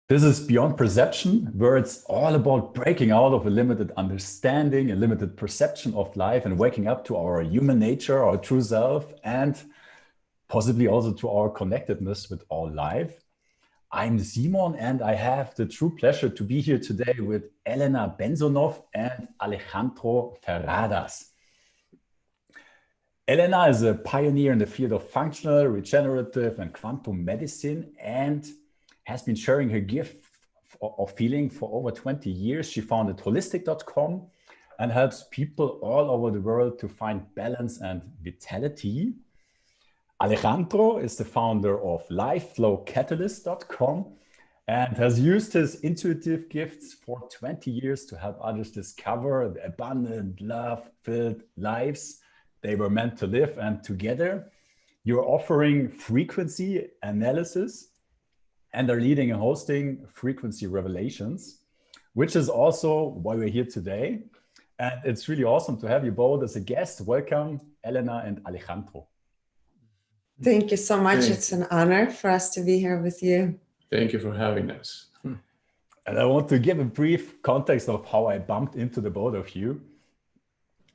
This is Beyond Perception, where it's all about breaking out of a limited understanding, a limited perception of life, and waking up to our human nature, our true self, and possibly also to our connectedness with all life. I'm Simon, and I have the true pleasure to be here today with Elena Bensonoff and Alejandro Ferradas. Elena is a pioneer in the field of functional, regenerative, and quantum medicine, and has been sharing her gift of feeling for over 20 years. She founded holistic.com and helps people all over the world to find balance and vitality. Alejandro is the founder of lifeflowcatalyst.com and has used his intuitive gifts for 20 years to help others discover the abundant, love-filled lives they were meant to live. And together, you're offering frequency analysis and are leading and hosting Frequency Revelations, which is also why we're here today. And it's really awesome to have you both as a guest. Welcome, Elena and Alejandro. Thank you so much. It's an honor for us to be here with you. Thank you for having us. And I want to give a brief context of how I bumped into the both of you.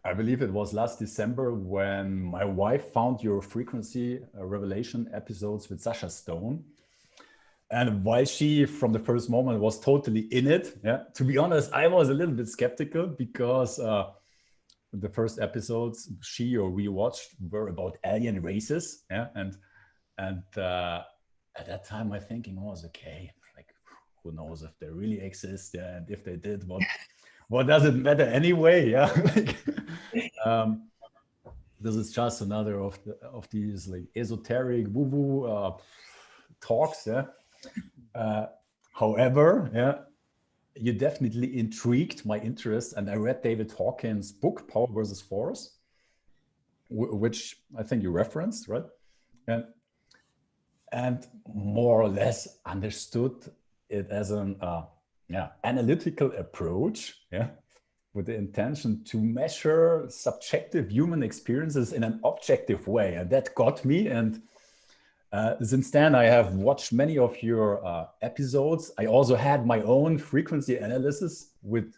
I believe it was last December when my wife found your Frequency Revelation episodes with Sasha Stone. And while she, from the first moment, was totally in it, to be honest, I was a little bit skeptical because the first episodes she or we watched were about alien races. And at that time, my thinking was, okay, like, who knows if they really exist? And if they did, what does it matter anyway? This is just another of these like esoteric woo-woo talks. However, you definitely intrigued my interest, and I read David Hawkins' book Power versus Force, which I think you referenced, right? And more or less understood it as an analytical approach, with the intention to measure subjective human experiences in an objective way, and that got me. And since then, I have watched many of your episodes. I also had my own frequency analysis with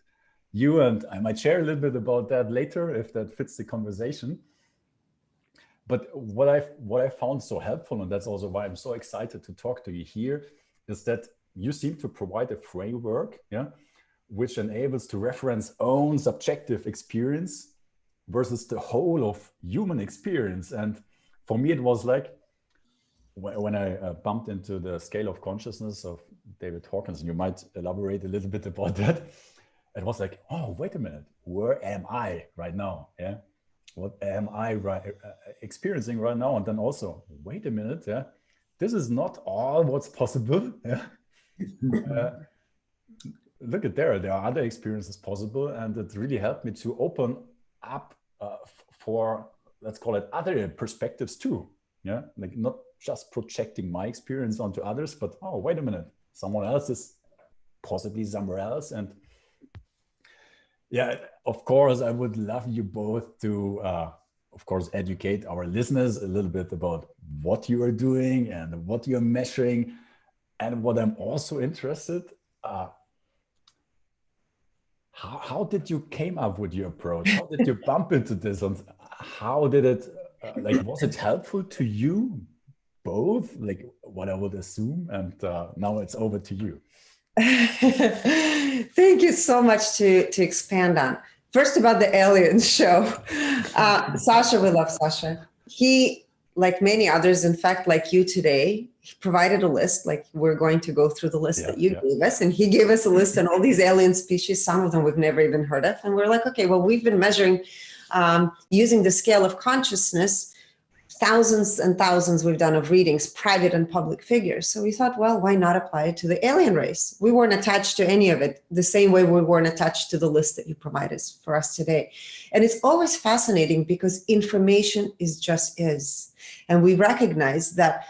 you, and I might share a little bit about that later if that fits the conversation. But what I found so helpful, and that's also why I'm so excited to talk to you here, is that you seem to provide a framework, which enables to reference own subjective experience versus the whole of human experience. And for me, it was like, when I bumped into the scale of consciousness of David Hawkins, and you might elaborate a little bit about that, it was like, oh, wait a minute, where am I right now? What am I experiencing right now? And then also, wait a minute, this is not all what's possible. Look at there are other experiences possible, and it really helped me to open up for, let's call it, other perspectives too. Like not just projecting my experience onto others, but oh, wait a minute, someone else is possibly somewhere else. And of course, I would love you both to, of course, educate our listeners a little bit about what you are doing and what you're measuring. And what I'm also interested, how did you came up with your approach? How did you bump into this? And how did it, was it helpful to you both? Like what I would assume. And now it's over to you. Thank you so much to expand on. First, about the aliens show. Sasha, we love Sasha. He, like many others, in fact, like you today, he provided a list, like we're going to go through the list that you gave us. And he gave us a list on all these alien species, some of them we've never even heard of. And we're like, okay, well, we've been measuring using the scale of consciousness, thousands and thousands we've done of readings, private and public figures. So we thought, well, why not apply it to the alien race? We weren't attached to any of it, the same way we weren't attached to the list that you provided for us today. And it's always fascinating because information is just is. And we recognize that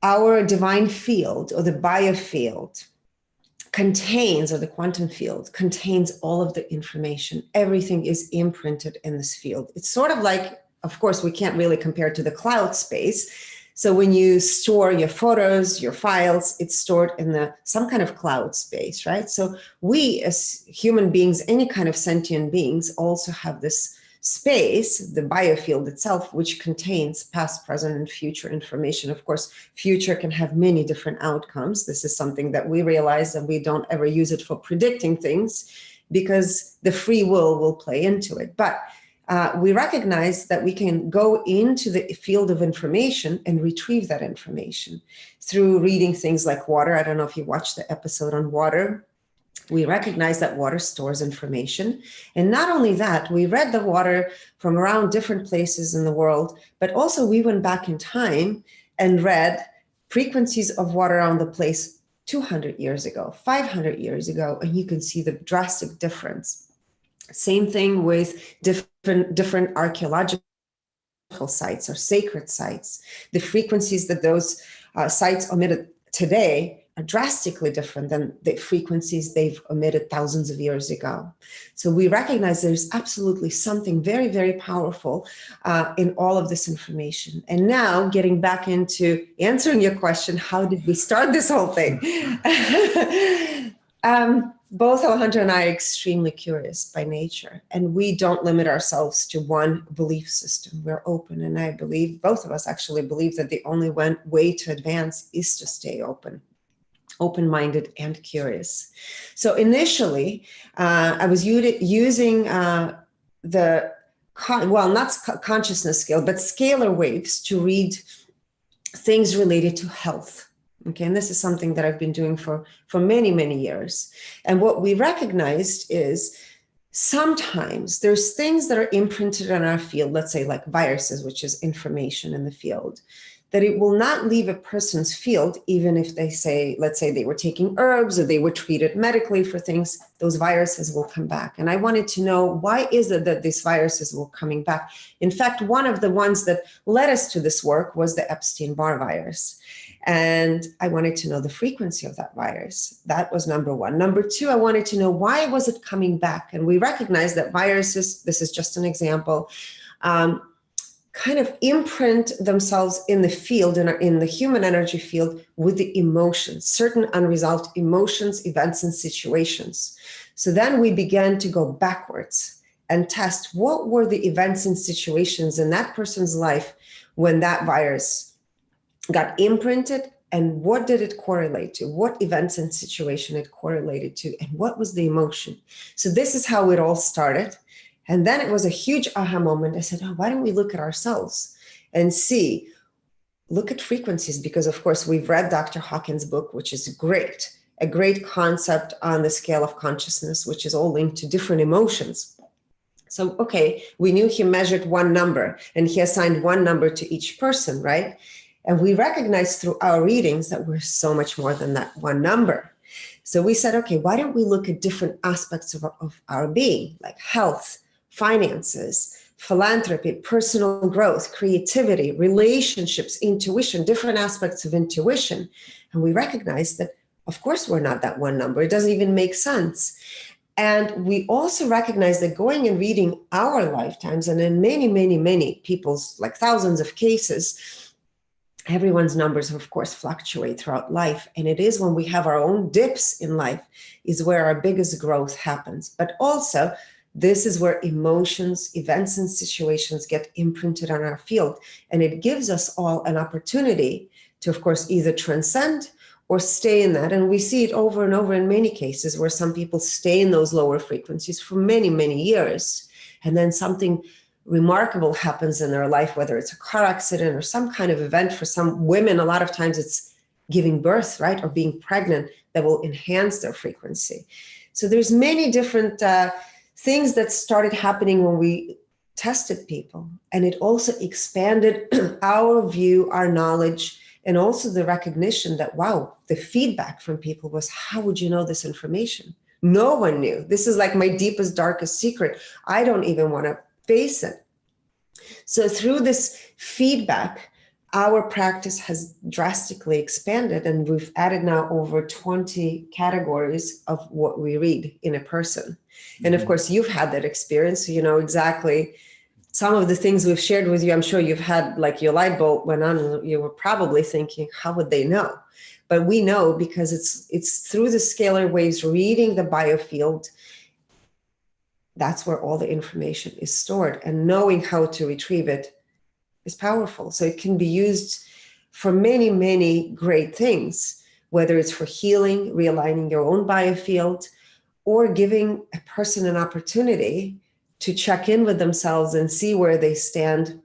our divine field or the biofield contains, or the quantum field contains all of the information. Everything is imprinted in this field. It's sort of like, of course, we can't really compare to the cloud space. So when you store your photos, your files, it's stored in some kind of cloud space, right? So we as human beings, any kind of sentient beings, also have this space, the biofield itself, which contains past, present, and future information. Of course, future can have many different outcomes. This is something that we realize, and we don't ever use it for predicting things because the free will play into it. But we recognize that we can go into the field of information and retrieve that information through reading things like water. I don't know if you watched the episode on water. We recognize that water stores information. And not only that, we read the water from around different places in the world, but also we went back in time and read frequencies of water on the place 200 years ago, 500 years ago, and you can see the drastic difference. Same thing with different archaeological sites or sacred sites. The frequencies that those sites emitted today are drastically different than the frequencies they've emitted thousands of years ago. So we recognize there's absolutely something very, very powerful in all of this information. And now getting back into answering your question, how did we start this whole thing? Both Alejandro and I are extremely curious by nature, and we don't limit ourselves to one belief system. We're open, and I believe, both of us actually believe, that the only way to advance is to stay open-minded and curious. So initially, I was using not consciousness scale, but scalar waves to read things related to health. Okay, and this is something that I've been doing for many, many years. And what we recognized is sometimes there's things that are imprinted on our field, let's say like viruses, which is information in the field, that it will not leave a person's field, even if they say, let's say they were taking herbs or they were treated medically for things, those viruses will come back. And I wanted to know, why is it that these viruses were coming back? In fact, one of the ones that led us to this work was the Epstein-Barr virus. And I wanted to know the frequency of that virus. That was number one. Number two, I wanted to know, why was it coming back? And we recognize that viruses, this is just an example, kind of imprint themselves in the field, in the human energy field, with the emotions, certain unresolved emotions, events, and situations. So then we began to go backwards and test what were the events and situations in that person's life when that virus got imprinted, and what did it correlate to? What events and situation it correlated to, and what was the emotion? So this is how it all started. And then it was a huge aha moment. I said, why don't we look at ourselves and look at frequencies? Because of course we've read Dr. Hawkins' book, which is a great concept on the scale of consciousness, which is all linked to different emotions. So, okay, we knew he measured one number and he assigned one number to each person, right? And we recognized through our readings that we're so much more than that one number. So we said, okay, why don't we look at different aspects of our being, like health, finances, philanthropy, personal growth, creativity, relationships, intuition, different aspects of intuition. And we recognized that, of course, we're not that one number. It doesn't even make sense. And we also recognize that going and reading our lifetimes, and in many, many, many people's, like thousands of cases, everyone's numbers, of course, fluctuate throughout life. And it is when we have our own dips in life is where our biggest growth happens. But also, this is where emotions, events, and situations get imprinted on our field. And it gives us all an opportunity to, of course, either transcend or stay in that. And we see it over and over in many cases where some people stay in those lower frequencies for many, many years. And then something remarkable happens in their life, whether it's a car accident or some kind of event. For some women, a lot of times it's giving birth, right? Or being pregnant, that will enhance their frequency. So there's many different things that started happening when we tested people. And it also expanded our view, our knowledge, and also the recognition that, wow, the feedback from people was, how would you know this information? No one knew. This is like my deepest, darkest secret. I don't even want to face it. So through this feedback, our practice has drastically expanded, and we've added now over 20 categories of what we read in a person. And of course, you've had that experience, so you know exactly some of the things we've shared with you, I'm sure you've had, like, your light bulb went on and you were probably thinking, how would they know? But we know because it's through the scalar waves, reading the biofield. That's where all the information is stored, and knowing how to retrieve it is powerful. So it can be used for many, many great things, whether it's for healing, realigning your own biofield, or giving a person an opportunity to check in with themselves and see where they stand,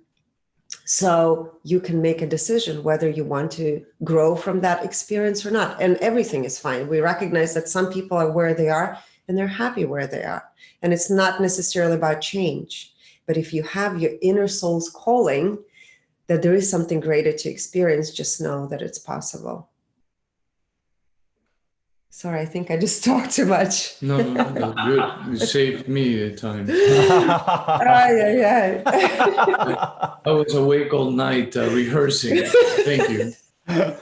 so you can make a decision whether you want to grow from that experience or not. And everything is fine. We recognize that some people are where they are and they're happy where they are. And it's not necessarily about change. But if you have your inner soul's calling, that there is something greater to experience, just know that it's possible. Sorry, I think I just talked too much. No, good. You saved me the time. Yeah. I was awake all night rehearsing. Thank you. Yeah.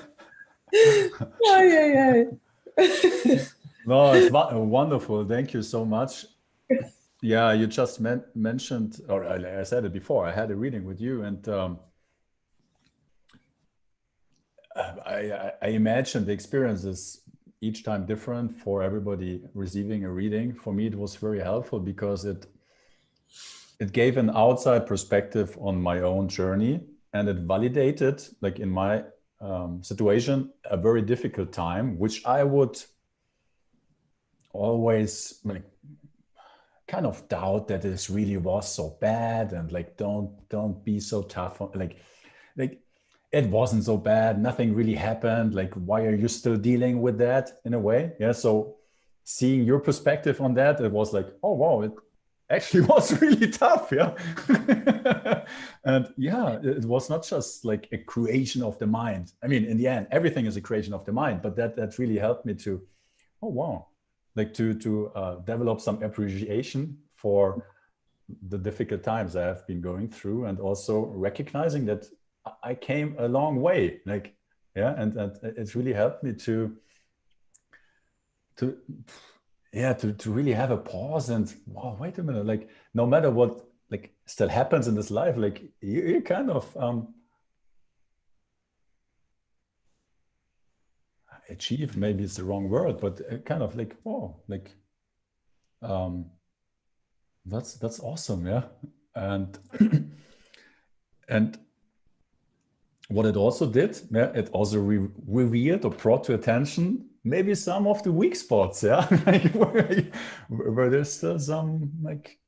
No, it's wonderful. Thank you so much. Yeah, you just mentioned, or I said it before, I had a reading with you, and I imagine the experience is each time different for everybody receiving a reading. For me, it was very helpful because it gave an outside perspective on my own journey, and it validated, like in my situation, a very difficult time, which I would always like kind of doubt that this really was so bad, and like don't be so tough on, like it wasn't so bad, nothing really happened, like why are you still dealing with that, in a way. Yeah, so seeing your perspective on that, it was like, oh wow, it actually was really tough. Yeah. And yeah, it was not just like a creation of the mind. I mean, in the end, everything is a creation of the mind, but that really helped me to, oh wow, like to develop some appreciation for the difficult times I have been going through, and also recognizing that I came a long way, like, yeah, and it's really helped me to really have a pause and, wow, wait a minute, like no matter what like still happens in this life, like you kind of achieve, maybe it's the wrong word, but kind of like, oh, like that's awesome. Yeah. And and what it also did, yeah, it also revealed or brought to attention maybe some of the weak spots, yeah, like where there's still some like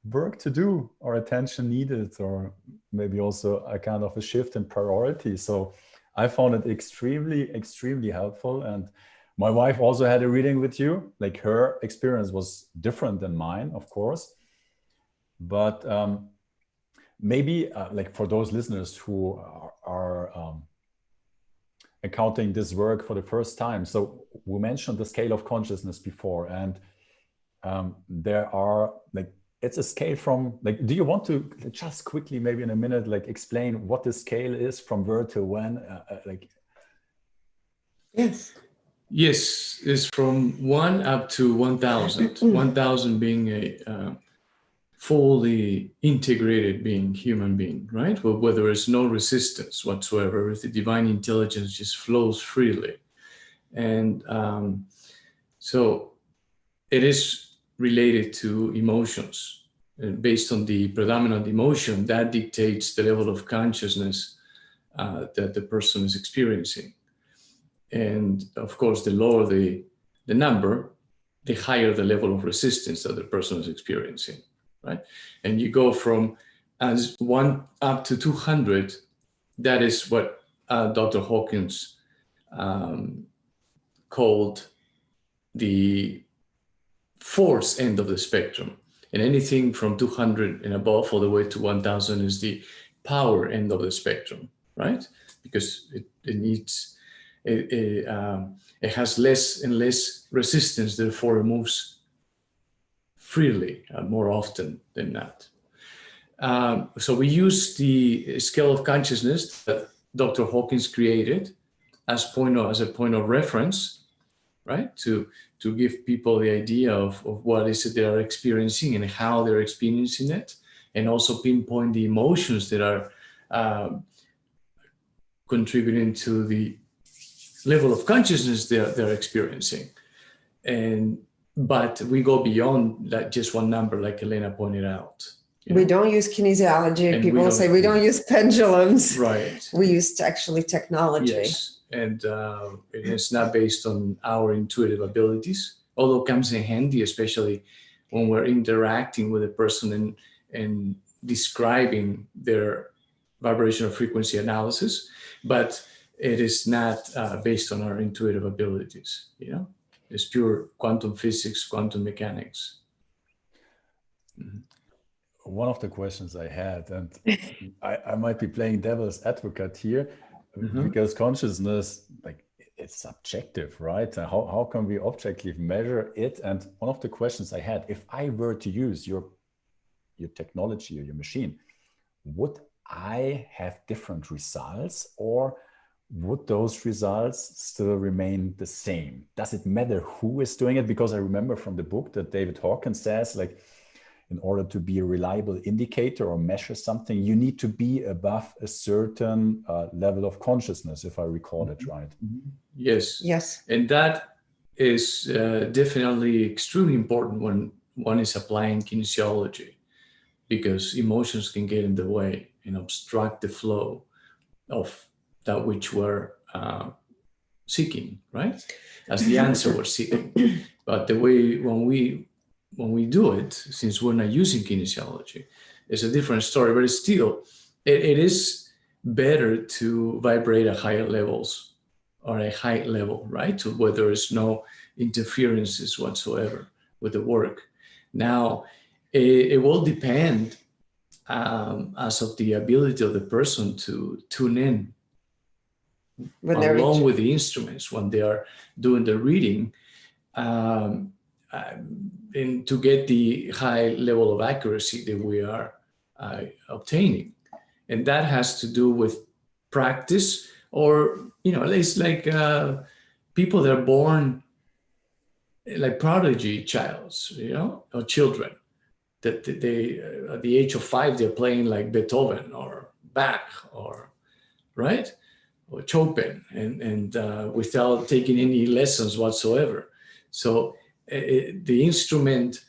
work to do or attention needed, or maybe also a kind of a shift in priority. So I found it extremely helpful. And my wife also had a reading with you. Like her experience was different than mine, of course, but maybe like for those listeners who are encountering this work for the first time. So we mentioned the scale of consciousness before, and there are like, it's a scale from like, do you want to just quickly, maybe in a minute, like explain what the scale is from where to when? Like, Yes, it's from 1 up to 1,000. 1,000 being a fully integrated being, human being, right? Well, where there is no resistance whatsoever, with the divine intelligence just flows freely. And so it is related to emotions. And based on the predominant emotion, that dictates the level of consciousness that the person is experiencing. And of course, the lower the number, the higher the level of resistance that the person is experiencing, right? And you go from as 1 up to 200, that is what Dr. Hawkins called the force end of the spectrum. And anything from 200 and above all the way to 1,000 is the power end of the spectrum, right? Because it needs, it has less and less resistance, therefore it moves freely more often than not. So we use the scale of consciousness that Dr. Hawkins created as a point of reference, right? To give people the idea of what is it they are experiencing and how they're experiencing it. and also pinpoint the emotions that are contributing to the level of consciousness they're experiencing. But we go beyond that, just one number, like Elena pointed out. We don't use kinesiology. And people say we don't use pendulums. Right. We use actually technology. Yes, and it's not based on our intuitive abilities, although it comes in handy, especially when we're interacting with a person and describing their vibrational frequency analysis. But it is not based on our intuitive abilities. It's pure quantum physics, quantum mechanics. Mm-hmm. One of the questions I had, and I might be playing devil's advocate here, because consciousness, like, it's subjective, right? How can we objectively measure it? And one of the questions I had, if I were to use your technology or your machine, would I have different results, or would those results still remain the same? Does it matter who is doing it? Because I remember from the book that David Hawkins says, like, in order to be a reliable indicator or measure something, you need to be above a certain level of consciousness, if I recall it right. Yes. Yes. And that is definitely extremely important when one is applying kinesiology, because emotions can get in the way and obstruct the flow of that which we're seeking, right? As the answer we're seeking. But the way when we do it, since we're not using kinesiology, it's a different story. But still, it is better to vibrate at higher levels or a high level, right? To where there is no interferences whatsoever with the work. Now, it will depend as of the ability of the person to tune in along with the instruments when they are doing the reading, and to get the high level of accuracy that we are obtaining. And that has to do with practice, or, it's like people that are born like prodigy childs, or children, that they at the age of 5, they're playing like Beethoven or Bach or, right? Or Chopin, and without taking any lessons whatsoever. So the instrument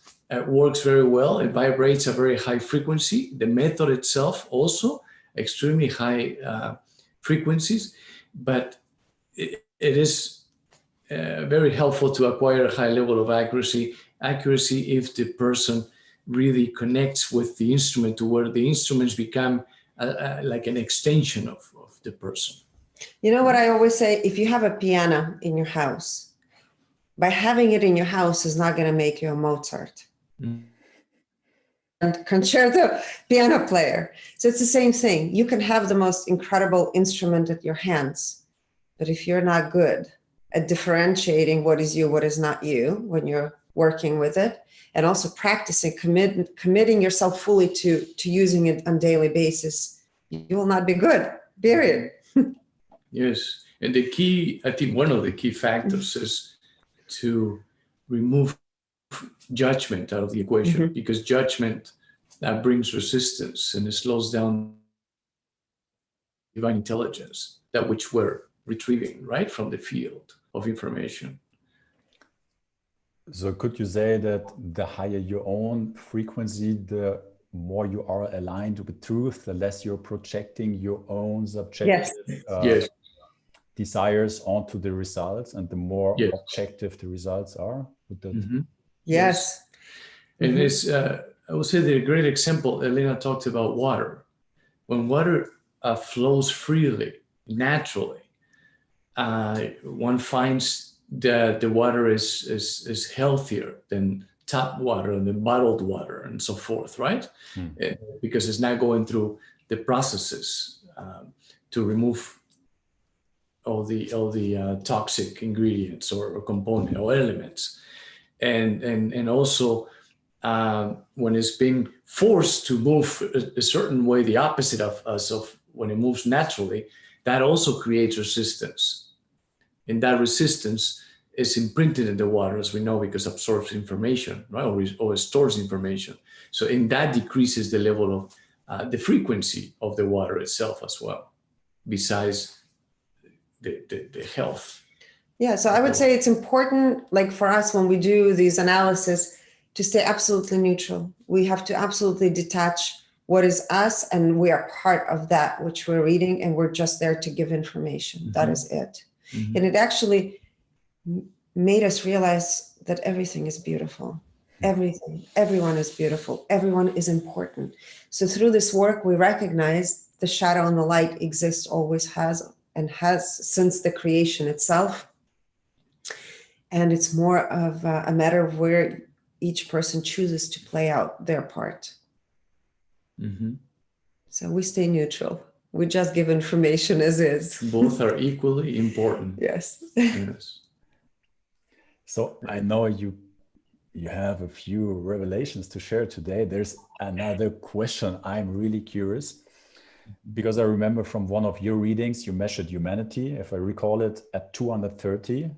works very well. It vibrates a very high frequency. The method itself also extremely high frequencies, but it is very helpful to acquire a high level of accuracy if the person really connects with the instrument, to where the instruments become like an extension of the person. You know what I always say? If you have a piano in your house, by having it in your house is not going to make you a Mozart. And concerto piano player. So it's the same thing. You can have the most incredible instrument at your hands, but if you're not good at differentiating what is you, what is not you, when you're working with it, and also practicing, committing yourself fully to using it on a daily basis, you will not be good, period. Yes. And the key, I think one of the key factors is to remove judgment out of the equation, because judgment brings resistance and it slows down divine intelligence, that which we're retrieving, right, from the field of information. So could you say that the higher your own frequency, the more you are aligned with truth, the less you're projecting your own subjective desires onto the results, and the more objective the results are? Yes. And it's, I would say that a great example, Elena talked about water. When water flows freely, naturally, one finds that the water is healthier than tap water and then bottled water and so forth, right? Because it's not going through the processes to remove all the toxic ingredients or component or elements, and also when it's being forced to move a certain way, the opposite of when it moves naturally, that also creates resistance. And that resistance is imprinted in the water, as we know, because it absorbs information, right? Or stores information. So in that decreases the level of the frequency of the water itself as well, besides the health. Yeah, so I would say it's important, like for us, when we do these analysis, to stay absolutely neutral. We have to absolutely detach what is us, and we are part of that which we're reading, and we're just there to give information. Mm-hmm. That is it. Mm-hmm. And it actually made us realize that everything is beautiful. Everything, everyone is beautiful. Everyone is important. So through this work, we recognize the shadow and the light exists, always has, and has since the creation itself. And it's more of a matter of where each person chooses to play out their part. Mm-hmm. So we stay neutral. We just give information as is. Both are equally important. Yes. Yes. So I know you have a few revelations to share today. There's another question. I'm really curious, because I remember from one of your readings, you measured humanity, if I recall it, at 230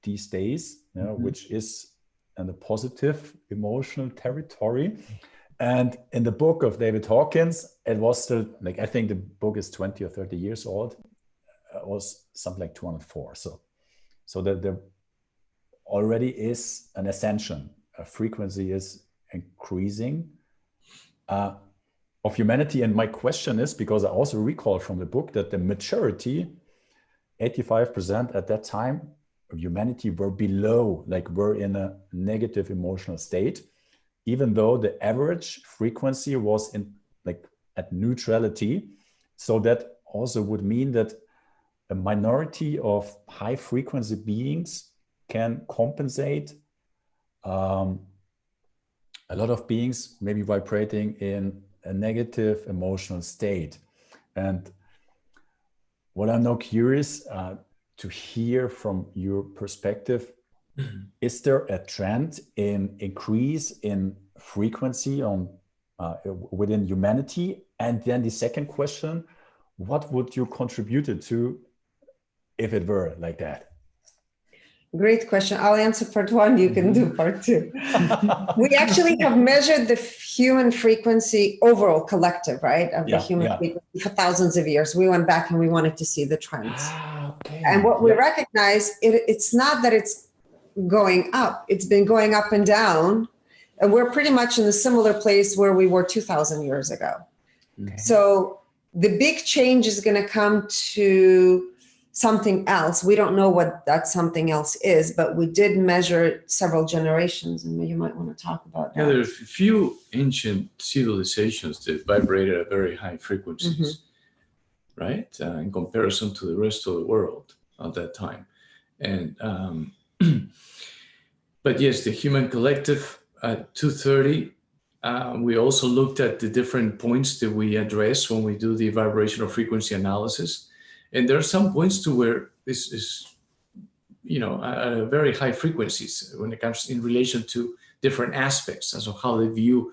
these days, you know, mm-hmm. which is in the positive emotional territory. And in the book of David Hawkins, it was still like, I think the book is 20 or 30 years old. It was something like 204. So that there already is an ascension. A frequency is increasing of humanity. And my question is, because I also recall from the book that the majority, 85% at that time of humanity, were below, like were in a negative emotional state, even though the average frequency was in like at neutrality. So that also would mean that a minority of high frequency beings can compensate a lot of beings maybe vibrating in a negative emotional state. And what I'm now curious to hear from your perspective, mm-hmm. is there a trend in increase in frequency on within humanity? And then the second question, what would you contribute to if it were like that? Great question. I'll answer part one. You can do part two. We actually have measured the human frequency overall collective, right? Of the human frequency for thousands of years. We went back and we wanted to see the trends. Okay. And what we recognize, it's not that it's going up. It's been going up and down. And we're pretty much in a similar place where we were 2,000 years ago. Okay. So the big change is going to come to something else. We don't know what that something else is, but we did measure several generations, and you might want to talk about that. Yeah, there are a few ancient civilizations that vibrated at very high frequencies, mm-hmm. right? In comparison to the rest of the world at that time. And but yes, the human collective at 230, we also looked at the different points that we address when we do the vibrational frequency analysis. And there are some points to where this is, you know, at very high frequencies when it comes in relation to different aspects, as of how they view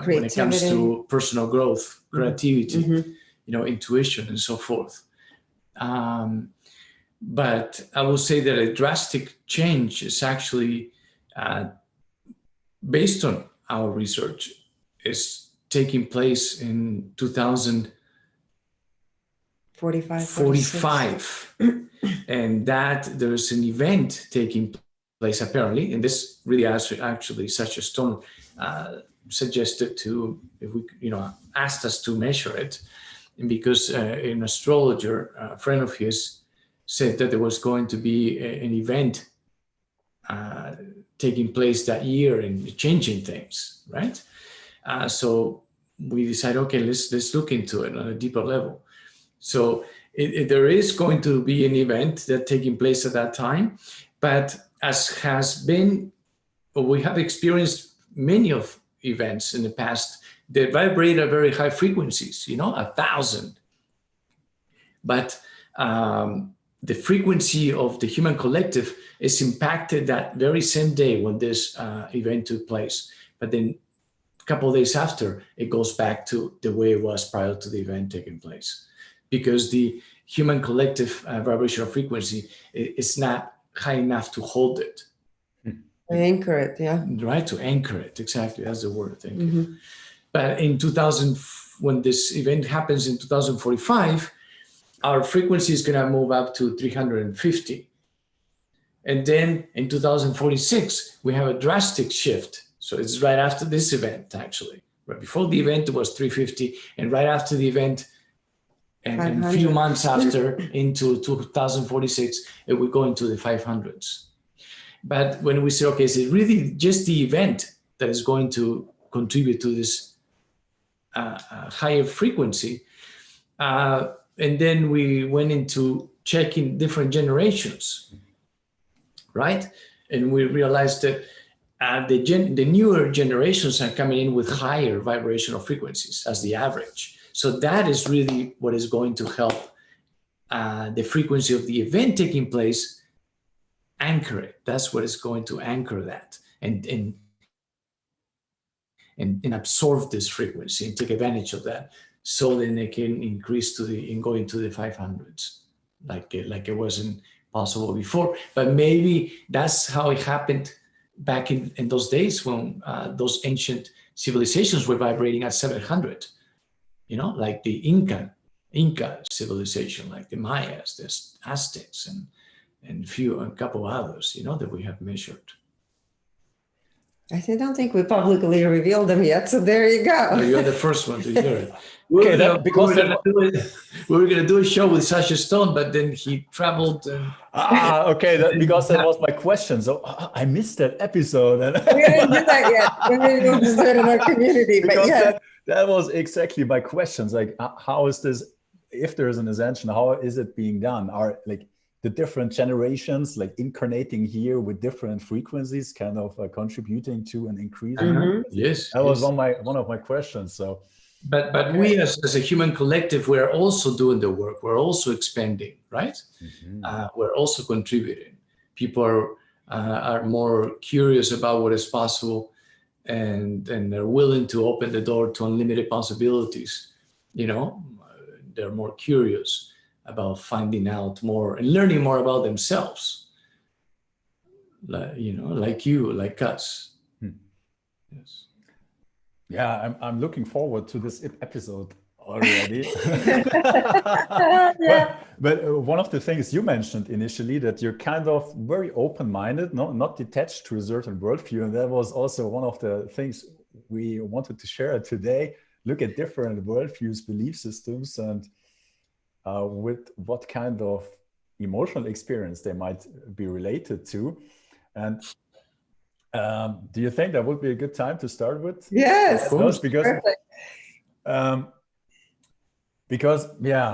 when it comes to personal growth, creativity, mm-hmm. you know, intuition, and so forth. But I will say that a drastic change is actually, based on our research, is taking place in 2045. And that there's an event taking place apparently, and this really actually such a stone suggested to, if we, you know, asked us to measure it, and because an astrologer, a friend of his, said that there was going to be an event taking place that year and changing things, right? So we decided, okay, let's look into it on a deeper level. So there is going to be an event that's taking place at that time, but as has been, we have experienced many of events in the past that vibrate at very high frequencies, you know, 1,000. But the frequency of the human collective is impacted that very same day when this event took place. But then a couple of days after, it goes back to the way it was prior to the event taking place. Because the human collective vibrational frequency is not high enough to hold it. Anchor it, yeah. Right, to anchor it. Exactly, that's the word. Thank you. Mm-hmm. But in 2000, when this event happens in 2045, our frequency is going to move up to 350. And then in 2046, we have a drastic shift. So it's right after this event, actually. Right before the event, it was 350. And right after the event, and a few months after, into 2046, we go into the 500s. But when we say, okay, is it really just the event that is going to contribute to this higher frequency? And then we went into checking different generations, right? And we realized that the newer generations are coming in with higher vibrational frequencies as the average. So that is really what is going to help the frequency of the event taking place anchor it. That's what is going to anchor that and absorb this frequency and take advantage of that. So then they can increase and go into the 500s, like it wasn't possible before. But maybe that's how it happened back in those days when those ancient civilizations were vibrating at 700. Like the Inca civilization, like the Mayas, the Aztecs, and a couple others, that we have measured. I don't think we publicly revealed them yet, so there you go. No, you're the first one to hear it. We were going to do a show with Sasha Stone, but then he traveled. Because that was my question. So I missed that episode. We didn't do that yet. We didn't do it in our community, but yeah. That was exactly my questions. Like, how is this, if there is an ascension, how is it being done? Are like the different generations like incarnating here with different frequencies kind of contributing to an increase? Mm-hmm. Yes. That was one of my questions. So, but we as a human collective, we're also doing the work. We're also expanding, right? Mm-hmm. We're also contributing. People are more curious about what is possible, and they're willing to open the door to unlimited possibilities. They're more curious about finding out more and learning more about themselves. Like you, like us. Yes. Yeah, I'm looking forward to this episode already. But one of the things you mentioned initially, that you're kind of very open-minded, not detached to a certain worldview. And that was also one of the things we wanted to share today. Look at different worldviews, belief systems, and with what kind of emotional experience they might be related to. And do you think that would be a good time to start with? Yes, of course, because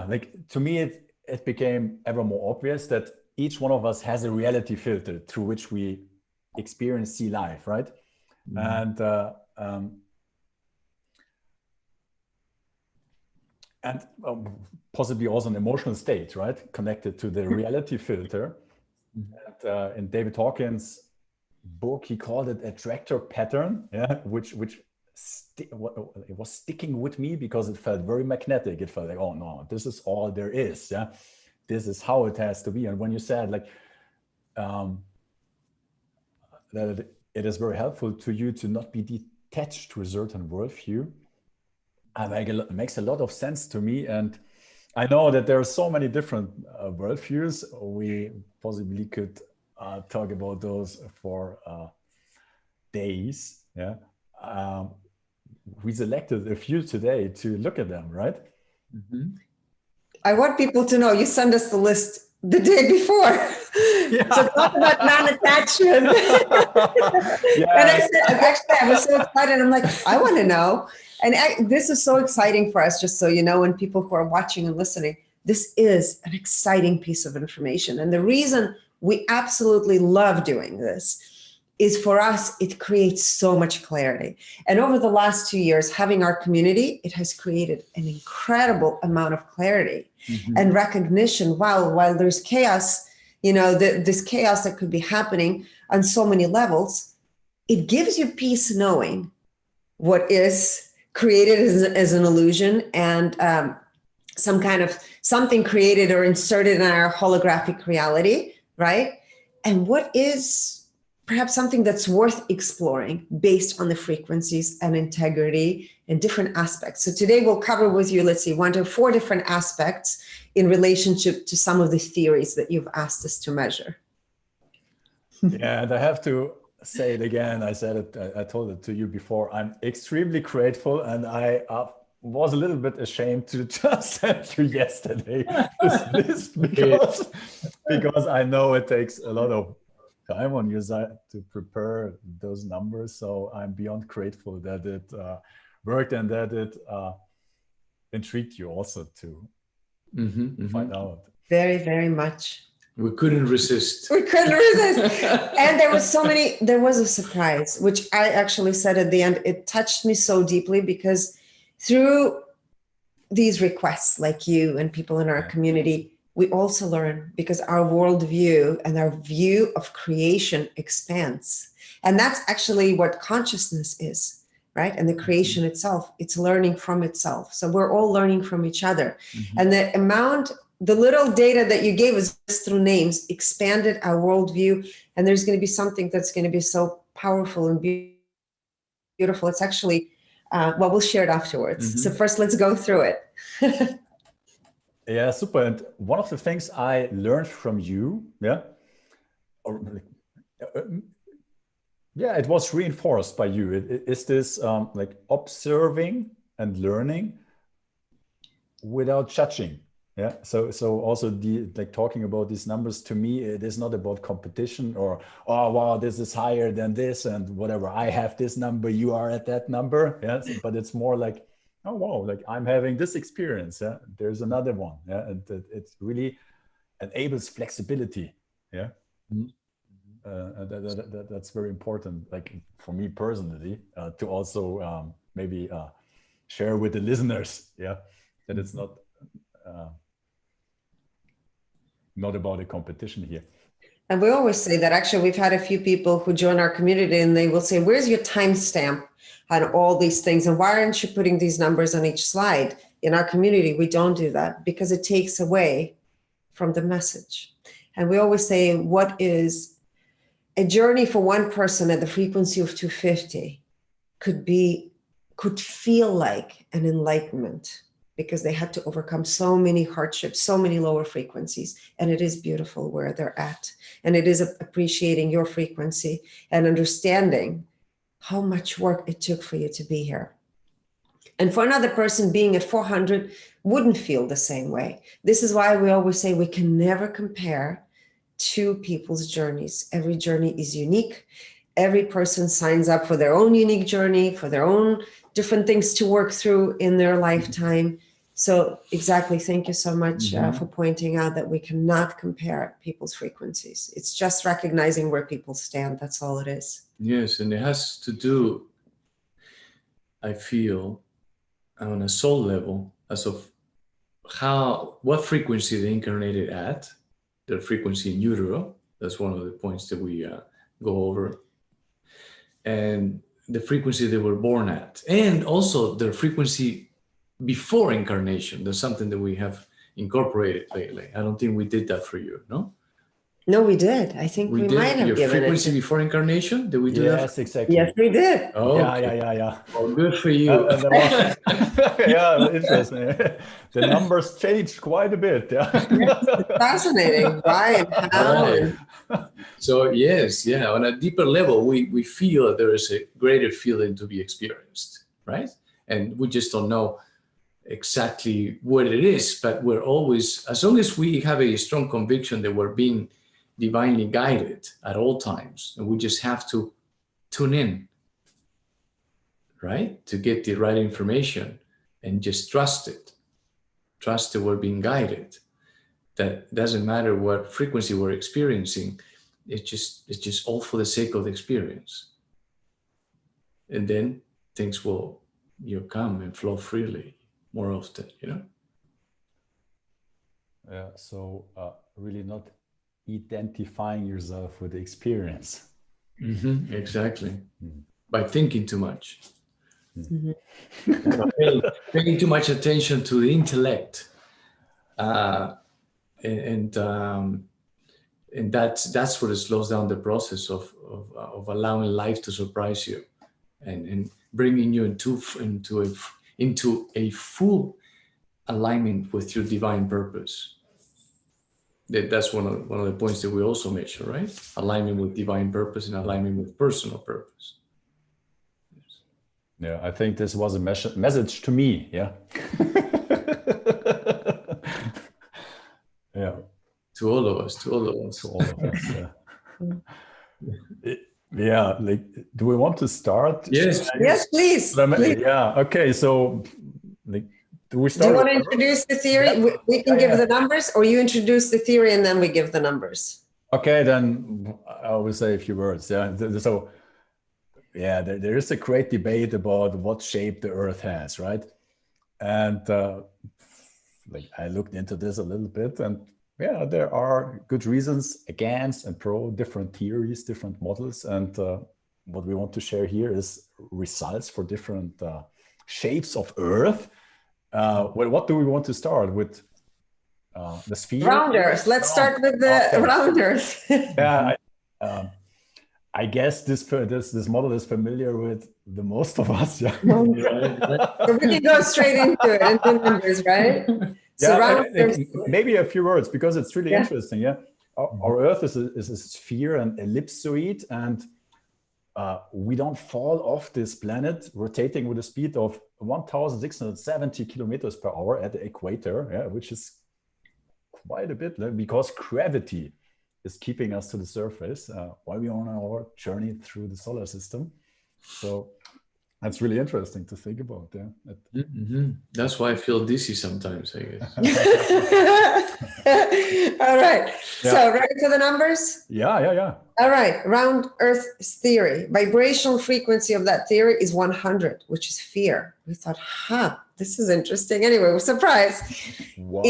like to me, it became ever more obvious that each one of us has a reality filter through which we see life, right? Mm-hmm. And possibly also an emotional state, right? Connected to the reality filter. Mm-hmm. And in David Hawkins' book, he called it attractor pattern, which it was sticking with me because it felt very magnetic. It felt like, oh no, this is all there is. Yeah, this is how it has to be. And when you said like that it is very helpful to you to not be detached to a certain worldview, it makes a lot of sense to me. And I know that there are so many different worldviews. We possibly could talk about those for days. Yeah. We selected a few today to look at them, right? Mm-hmm. I want people to know you send us the list the day before. Yeah. So talk about non-attachment. Yeah. And I was so excited. I'm like, I want to know. And this is so exciting for us, just so you know, and people who are watching and listening, this is an exciting piece of information. And the reason we absolutely love doing this is for us, it creates so much clarity. And over the last 2 years, having our community, it has created an incredible amount of clarity and recognition. While there's chaos, this chaos that could be happening on so many levels, it gives you peace knowing what is created as an illusion and something created or inserted in our holographic reality, right? and what is perhaps something that's worth exploring based on the frequencies and integrity and different aspects. So today we'll cover with you, let's see, 1 to 4 different aspects in relationship to some of the theories that you've asked us to measure. Yeah, and I have to say it again. I said it, I told it to you before. I'm extremely grateful, and I was a little bit ashamed to just send you yesterday this list because I know it takes a lot of time on your side to prepare those numbers. So I'm beyond grateful that it worked and that it intrigued you also to find out. Very, very much. We couldn't resist. We couldn't resist. And there was a surprise, which I actually said at the end. It touched me so deeply because through these requests like you and people in our community, we also learn, because our worldview and our view of creation expands. And that's actually what consciousness is, right? And the creation itself, it's learning from itself. So we're all learning from each other. And the little data that you gave us through names expanded our worldview. And there's going to be something that's going to be so powerful and beautiful. It's actually, we'll share it afterwards. So first, let's go through it. Yeah, super. And one of the things I learned from you, it was reinforced by you. Is this like observing and learning without judging? Yeah. So also like talking about these numbers, to me, it is not about competition or, oh, wow, this is higher than this and whatever. I have this number, you are at that number. Yes. But it's more like, oh, wow, like I'm having this experience. Yeah. There's another one. Yeah. And it really enables flexibility. Yeah. That's very important. Like for me personally, to also maybe share with the listeners. Yeah. That it's not about a competition here. And we always say that. Actually, we've had a few people who join our community and they will say, where's your timestamp on all these things? And why aren't you putting these numbers on each slide? In our community, we don't do that because it takes away from the message. And we always say, what is a journey for one person at the frequency of 250 could feel like an enlightenment, because they had to overcome so many hardships, so many lower frequencies. And it is beautiful where they're at. And it is appreciating your frequency and understanding how much work it took for you to be here. And for another person, being at 400 wouldn't feel the same way. This is why we always say we can never compare two people's journeys. Every journey is unique. Every person signs up for their own unique journey, for their own different things to work through in their lifetime. So exactly, thank you so much for pointing out that we cannot compare people's frequencies. It's just recognizing where people stand. That's all it is. Yes, and it has to do, I feel, on a soul level, as of what frequency they incarnated at, their frequency in utero. That's one of the points that we go over. And the frequency they were born at, and also their frequency before incarnation. That's something that we have incorporated lately. I don't think we did that for you, no? No, we did. I think we might have your given frequency it. Before incarnation? Did we do that? Yes, exactly. Yes, we did. Oh, yeah. Well, good for you. Yeah, interesting. The numbers changed quite a bit. Yeah. Fascinating. Why and how? Right. So yes, on a deeper level, we feel that there is a greater feeling to be experienced, right? And we just don't know exactly what it is, but we're always, as long as we have a strong conviction that we're being divinely guided at all times, and we just have to tune in, right, to get the right information and just trust that we're being guided. That doesn't matter what frequency we're experiencing. It's just all for the sake of the experience, and then things will come and flow freely more often. Yeah. So really not identifying yourself with the experience. Exactly. By thinking too much. Mm-hmm. Paying too much attention to the intellect, and and that's what slows down the process of allowing life to surprise you, and bringing you into a full alignment with your divine purpose. That's one of the points that we also measure, right? Alignment with divine purpose and alignment with personal purpose. Yeah, I think this was a message to me. Yeah. Yeah. To all of us. Yeah. Yeah. Like, do we want to start? Yes. Yes, please. Yeah. Okay. So, like, do we start? Do you want to introduce the theory? Yeah. We can give the numbers, or you introduce the theory and then we give the numbers. Okay, then I will say a few words. Yeah. So, yeah, there is a great debate about what shape the Earth has, right? And like, I looked into this a little bit, and yeah, there are good reasons against and pro, different theories, different models. And what we want to share here is results for different shapes of Earth. Well, what do we want to start with? The sphere? Round Earth. Let's start with the round Earth. Yeah, I guess this model is familiar with the most of us. Yeah. So we can go straight into it, into numbers, right? So yeah, maybe a few words, because it's really interesting. Yeah, our Earth is a sphere, an ellipsoid, and we don't fall off this planet rotating with a speed of 1,670 kilometers per hour at the equator, yeah, which is quite a bit, because gravity is keeping us to the surface while we're on our journey through the solar system. So that's really interesting to think about. Yeah. That's why I feel dizzy sometimes, I guess. All right. Yeah. So ready for the numbers? Yeah. All right. Round Earth theory. Vibrational frequency of that theory is 100, which is fear. We thought, this is interesting. Anyway, we're surprised. Wow.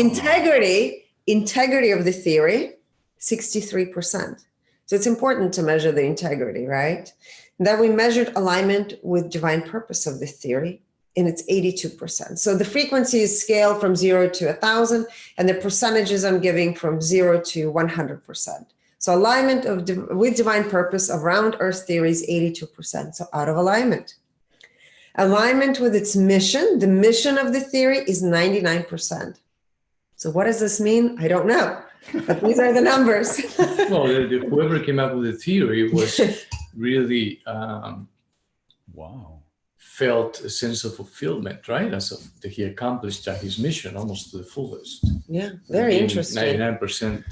Integrity of the theory, 63%. So it's important to measure the integrity, right? And then we measured alignment with divine purpose of the theory, and it's 82%. So the frequency is scaled from 0 to 1,000, and the percentages I'm giving from 0 to 100%. So alignment with divine purpose of round Earth theory is 82%, so out of alignment. Alignment with its mission, the mission of the theory, is 99%. So what does this mean? I don't know, but these are the numbers. Well, whoever came up with the theory was really felt a sense of fulfillment, right? That he accomplished his mission almost to the fullest. Yeah, very interesting. 99%.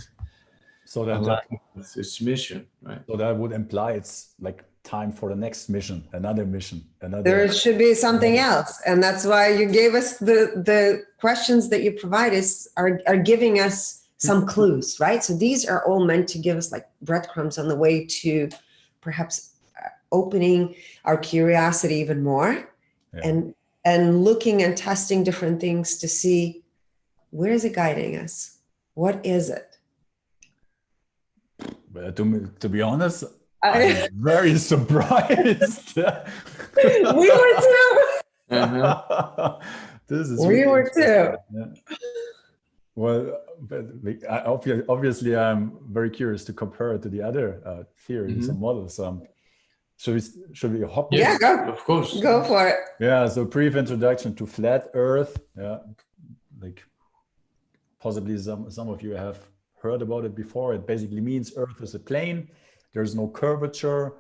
So that's its mission, right? So that would imply it's like time for the next mission, another mission, another. There should be something else, and that's why you gave us the questions that you provide us are giving us some clues, right? So these are all meant to give us like breadcrumbs on the way to perhaps opening our curiosity even more, and looking and testing different things to see where is it guiding us? What is it? But to be honest, I'm very surprised. We were too. We were too. Yeah. Well, but obviously, I'm very curious to compare it to the other theories and models. Should we hop? Yeah, go. Of course. Go for it. Yeah. So, brief introduction to flat Earth. Yeah, like possibly some of you have heard about it before. It basically means Earth is a plane. There's no curvature,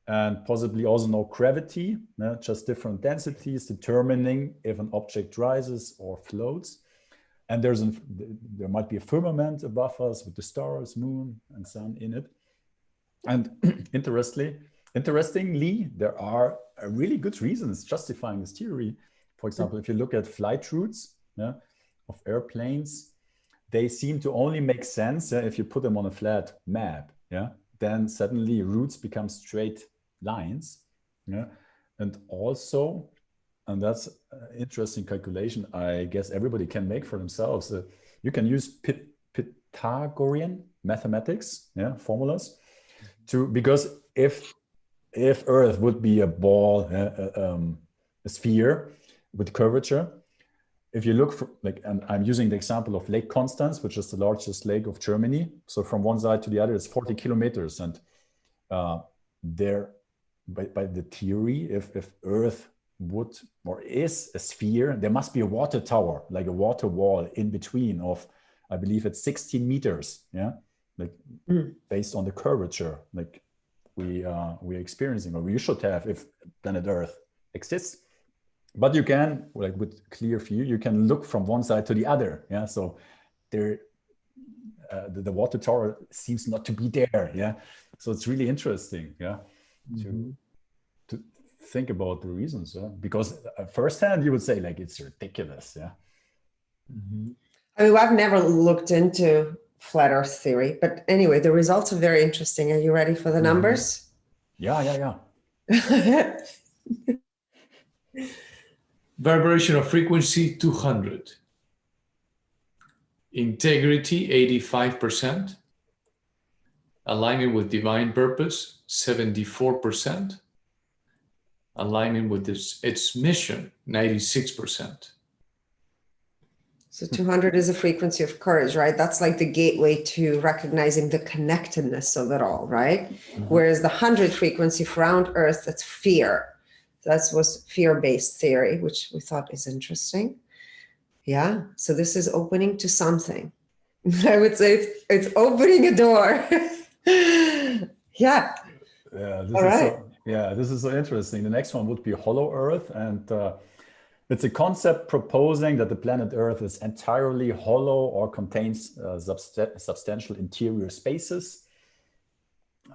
and possibly also no gravity. Just different densities determining if an object rises or floats. And there might be a firmament above us with the stars, moon, and sun in it. And interestingly, there are really good reasons justifying this theory. For example, if you look at flight routes of airplanes, they seem to only make sense if you put them on a flat map. Then suddenly routes become straight lines. And also, and that's an interesting calculation I guess everybody can make for themselves. You can use Pythagorean mathematics, formulas, because if Earth would be a ball, a sphere with curvature, if you look for, like, and I'm using the example of Lake Constance, which is the largest lake of Germany. So from one side to the other, it's 40 kilometers. And there, by the theory, if Earth would or is a sphere, there must be a water tower, like a water wall in between of, I believe it's 16 meters. Yeah, like based on the curvature, like we're experiencing, or we should have if planet Earth exists. But you can, like with clear view, you can look from one side to the other. Yeah, so there, the water tower seems not to be there. Yeah, so it's really interesting. Yeah, to think about the reasons. Yeah, because firsthand you would say like it's ridiculous. Yeah. I mean, I've never looked into flat Earth theory, but anyway, the results are very interesting. Are you ready for the numbers? Yeah. Vibrational frequency 200. Integrity 85%. Alignment with divine purpose 74%. Alignment with its mission 96%. So 200 is a frequency of courage, right? That's like the gateway to recognizing the connectedness of it all, right? Whereas the 100 frequency for around Earth, that's fear. That was fear-based theory, which we thought is interesting. Yeah, so this is opening to something. I would say it's opening a door. Yeah. This is so interesting. The next one would be hollow Earth, and it's a concept proposing that the planet Earth is entirely hollow or contains substantial interior spaces.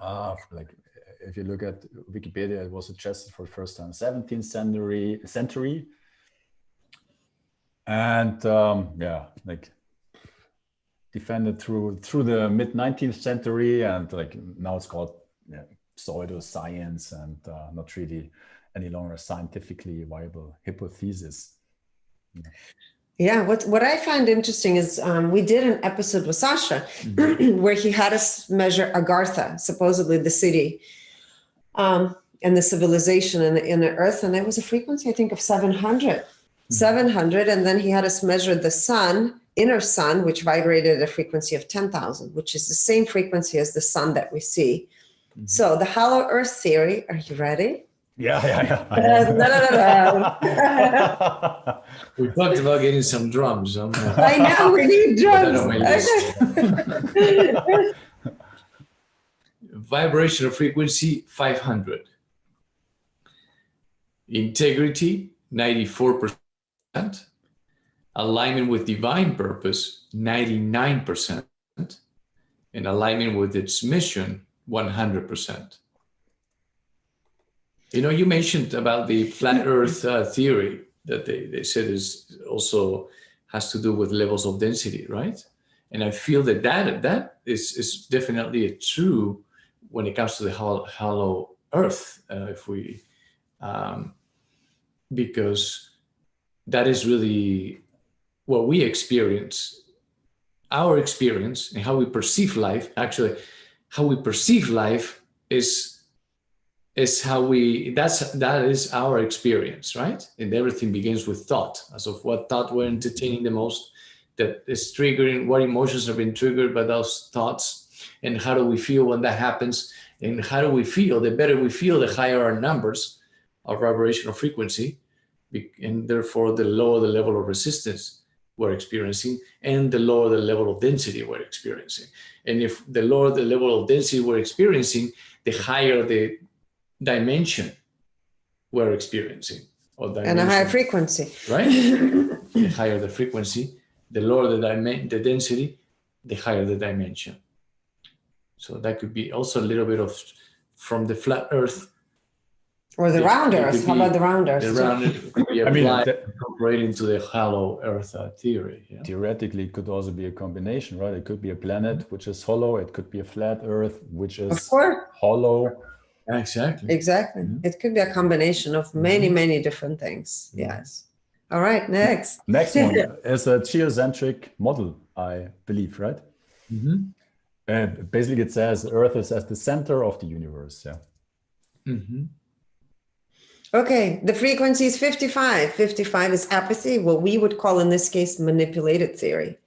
Like if you look at Wikipedia, it was suggested for the first time 17th century. And like defended through the mid 19th century, and like now it's called pseudoscience and not really any longer scientifically viable hypothesis. Yeah, what I find interesting is we did an episode with Sasha where he had us measure Agartha, supposedly the city, and the civilization in the Earth, and it was a frequency, I think, of 700. 700, and then he had us measure the sun, inner sun, which vibrated at a frequency of 10,000, which is the same frequency as the sun that we see. So the hollow Earth theory, are you ready? Yeah. We talked about getting some drums. I know, we need drums. Vibrational frequency 500. Integrity 94%. Alignment with divine purpose 99%. And alignment with its mission 100%. You know, you mentioned about the flat Earth theory that they said is also has to do with levels of density, right? And I feel that is definitely true when it comes to the hollow Earth, because that is really what we experience, our experience, and how we perceive life. Actually, how we perceive life is how that is our experience, right? And everything begins with thought, as of what thought we're entertaining the most, that is triggering, what emotions have been triggered by those thoughts, and how do we feel when that happens, and how do we feel? The better we feel, the higher our numbers of vibrational frequency, and therefore the lower the level of resistance we're experiencing, and the lower the level of density we're experiencing. And if the lower the level of density we're experiencing, the higher the dimension we're experiencing, and a higher frequency, right? The higher the frequency, the lower the density, the higher the dimension. So that could be also a little bit of from the flat Earth or the round Earth. How about the round Earth? The round Earth could be applied right into the hollow Earth theory. Yeah? Theoretically, it could also be a combination, right? It could be a planet which is hollow. It could be a flat Earth which is hollow. Exactly. It could be a combination of many different things. Yes. All right, next one is a geocentric model, I believe, right? Basically it says Earth is at the center of the universe. Okay, the frequency is 55. 55 is apathy, what we would call in this case manipulated theory.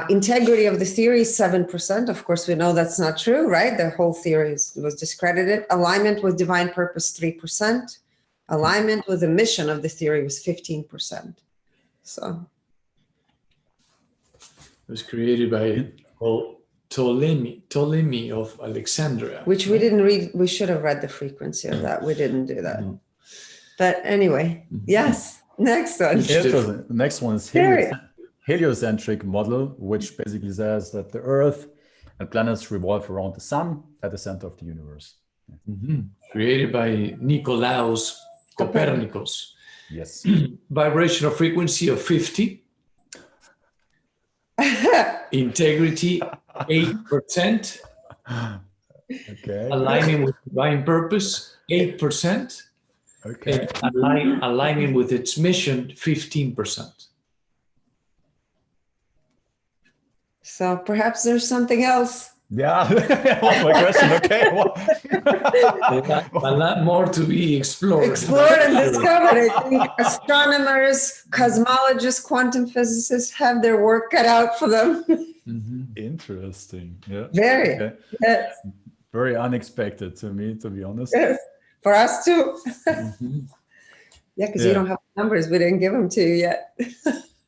Integrity of the theory is 7%. Of course, we know that's not true, right? The whole theory was discredited. Alignment with divine purpose, 3%. Alignment with the mission of the theory was 15%. So It was created by Ptolemy of Alexandria. which we didn't read. We should have read the frequency of that. We didn't do that. But anyway, yes. Next one. The next one is heliocentric model, which basically says that the Earth and planets revolve around the sun at the center of the universe. Created by Nicolaus Copernicus. Yes. Vibrational frequency of 50. Integrity 8%. Okay. Aligning with divine purpose 8%. Okay. And aligning with its mission 15%. So perhaps there's something else. Yeah, that was my question. Okay. A lot more to be explored. Explored and discovered. I think astronomers, cosmologists, quantum physicists have their work cut out for them. Interesting. Yeah. Very. Okay. Yes. Very unexpected to me, to be honest. Yes. For us too. Yeah, because you don't have numbers. We didn't give them to you yet.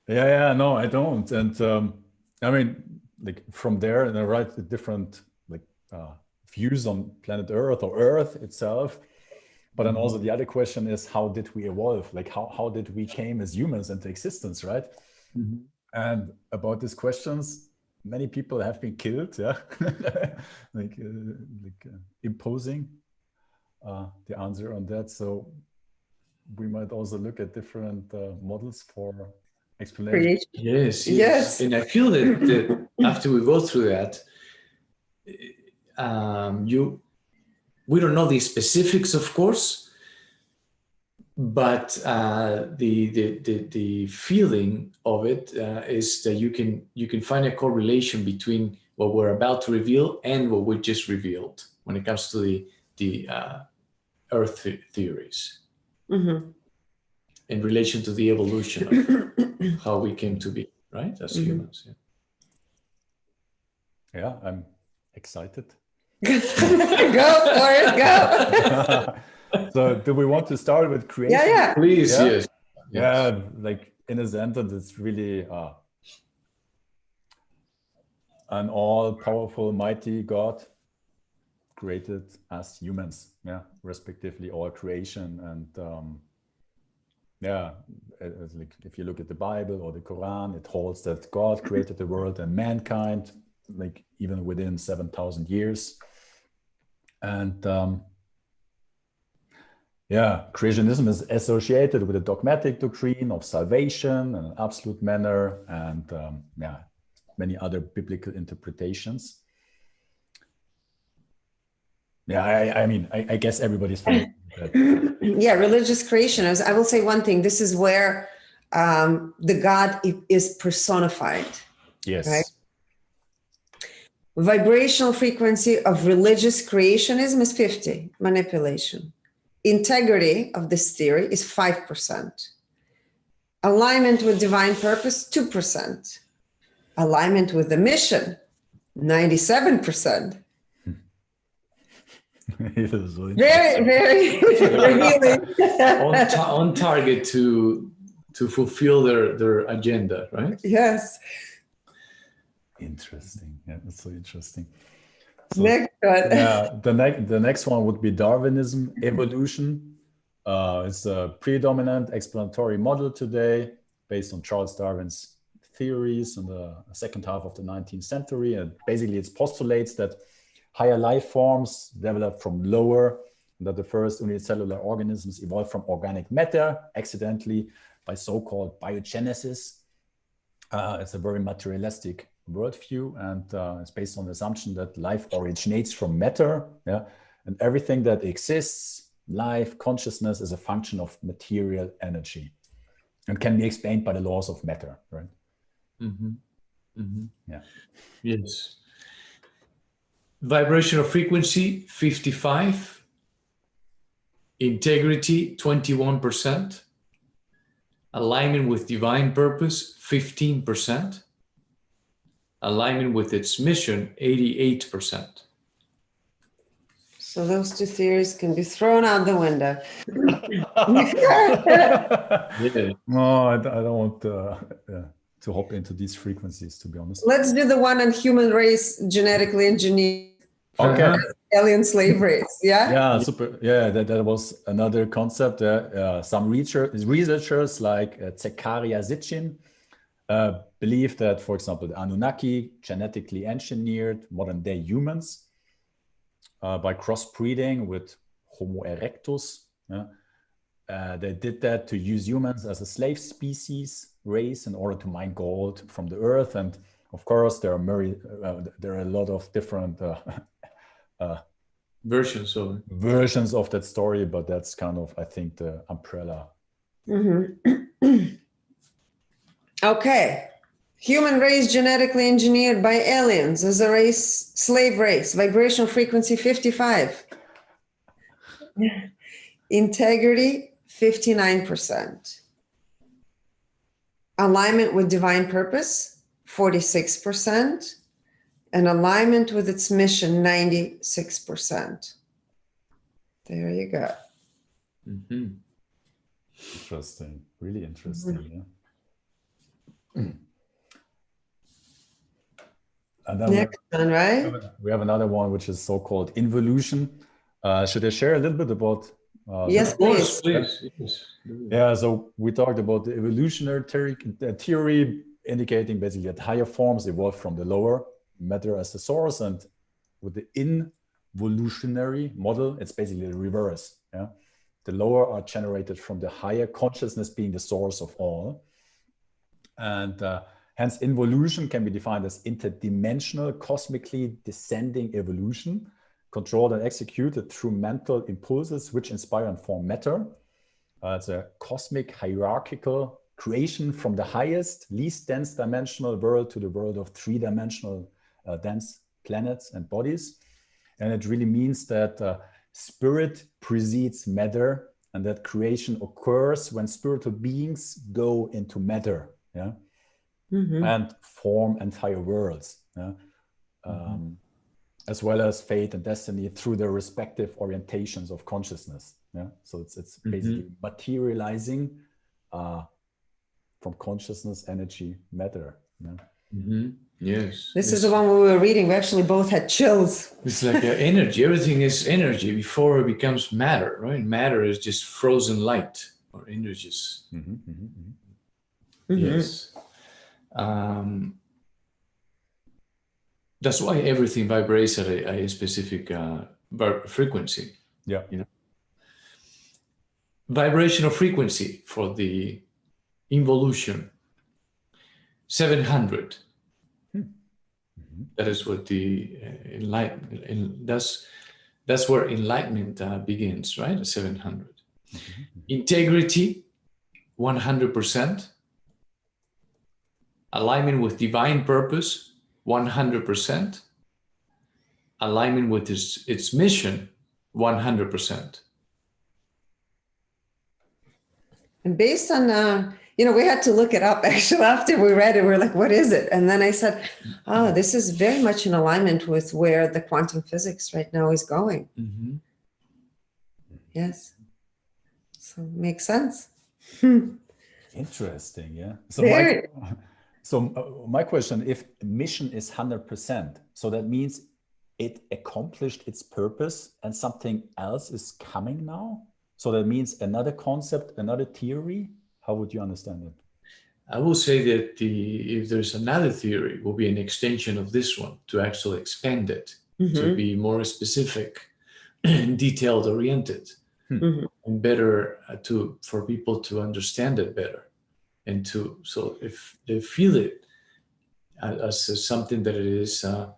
Yeah, no, I don't. And I mean, like from there, there are different views on planet Earth or Earth itself. But then also the other question is, how did we evolve? Like how did we came as humans into existence, right? And about these questions, many people have been killed, imposing the answer on that. So we might also look at different models for explanation. Yes. And I feel that after we go through that, we don't know the specifics, of course, but the feeling of it is that you can find a correlation between what we're about to reveal and what we just revealed when it comes to the Earth theories in relation to the evolution of how we came to be, right, as humans. Yeah, I'm excited. Go for it, go. So do we want to start with creation? Yeah. Please, yes. Yeah, like in a sentence, it's really an all-powerful, mighty God created us humans, respectively all creation. And like if you look at the Bible or the Quran, it holds that God created the world and mankind, like even within 7,000 years. And creationism is associated with a dogmatic doctrine of salvation in an absolute manner, and many other biblical interpretations. I mean, I guess everybody's familiar with that. Yeah, religious creation. I will say one thing. This is where the God is personified. Yes. Right? Vibrational frequency of religious creationism is 50, manipulation. Integrity of this theory is 5%. Alignment with divine purpose, 2%. Alignment with the mission, 97%. Very, very revealing. on target to fulfill their agenda, right? Yes. Interesting. Yeah, that's so interesting. So, next one. The next one would be Darwinism, evolution. It's a predominant explanatory model today based on Charles Darwin's theories in the second half of the 19th century. And basically it postulates that higher life forms developed from lower, and that the first unicellular organisms evolved from organic matter accidentally by so-called biogenesis. It's a very materialistic worldview, and it's based on the assumption that life originates from matter, and everything that exists, life, consciousness, is a function of material energy and can be explained by the laws of matter, right? Yeah. Yes. Vibrational frequency 55. integrity, 21%, alignment with divine purpose, 15%, alignment with its mission, 88%. So those two theories can be thrown out the window. Yeah. No, I don't want to hop into these frequencies, to be honest. Let's do the one on human race genetically engineered Okay. alien slave race. Yeah? Yeah, super. Yeah, that was another concept. Some researchers like Zekaria Sitchin believe that, for example, the Anunnaki genetically engineered modern-day humans by crossbreeding with Homo erectus. They did that to use humans as a slave species race in order to mine gold from the earth. And of course, there are a lot of different versions of that story, but that's kind of, I think, the umbrella. Okay. Human race genetically engineered by aliens as a race, slave race, vibrational frequency 55. Integrity 59%. Alignment with divine purpose 46%. And alignment with its mission 96%. There you go. Interesting. Really interesting. Yeah. And then Next one, right? we have another one, which is so-called involution. Should I share a little bit about? Yes, Of course, please. please. Yeah, so we talked about the evolutionary theory indicating basically that higher forms evolved from the lower matter as the source, and with the involutionary model, it's basically the reverse. Yeah, the lower are generated from the higher consciousness being the source of all, and hence involution can be defined as interdimensional, cosmically descending evolution, controlled and executed through mental impulses which inspire and form matter. It's a cosmic hierarchical creation from the highest, least dense dimensional world to the world of three-dimensional dense planets and bodies. And it really means that spirit precedes matter, and that creation occurs when spiritual beings go into matter, and form entire worlds, as well as fate and destiny through their respective orientations of consciousness. So it's basically materializing from consciousness, energy, matter. Yes. This is the one we were reading. We actually both had chills. It's like energy. Everything is energy before it becomes matter, right? Matter is just frozen light or energies. Yes. That's why everything vibrates at a specific frequency. Yeah. Vibrational frequency for the involution, 700. That is what the enlightenment, that's where enlightenment begins, right? At 700. Integrity, 100%. Alignment with divine purpose, 100%. Alignment with its mission, 100%. And based on, we had to look it up actually after we read it. We're like, what is it? And then I said, oh, this is very much in alignment with where the quantum physics right now is going. Yes. So makes sense. Interesting. Yeah. So my question, if mission is 100%, so that means it accomplished its purpose and something else is coming now? So that means another concept, another theory? How would you understand it? I will say that if there's another theory, it will be an extension of this one to actually expand it, to be more specific and detailed oriented, and better for people to understand it better. And so if they feel it as something that it is that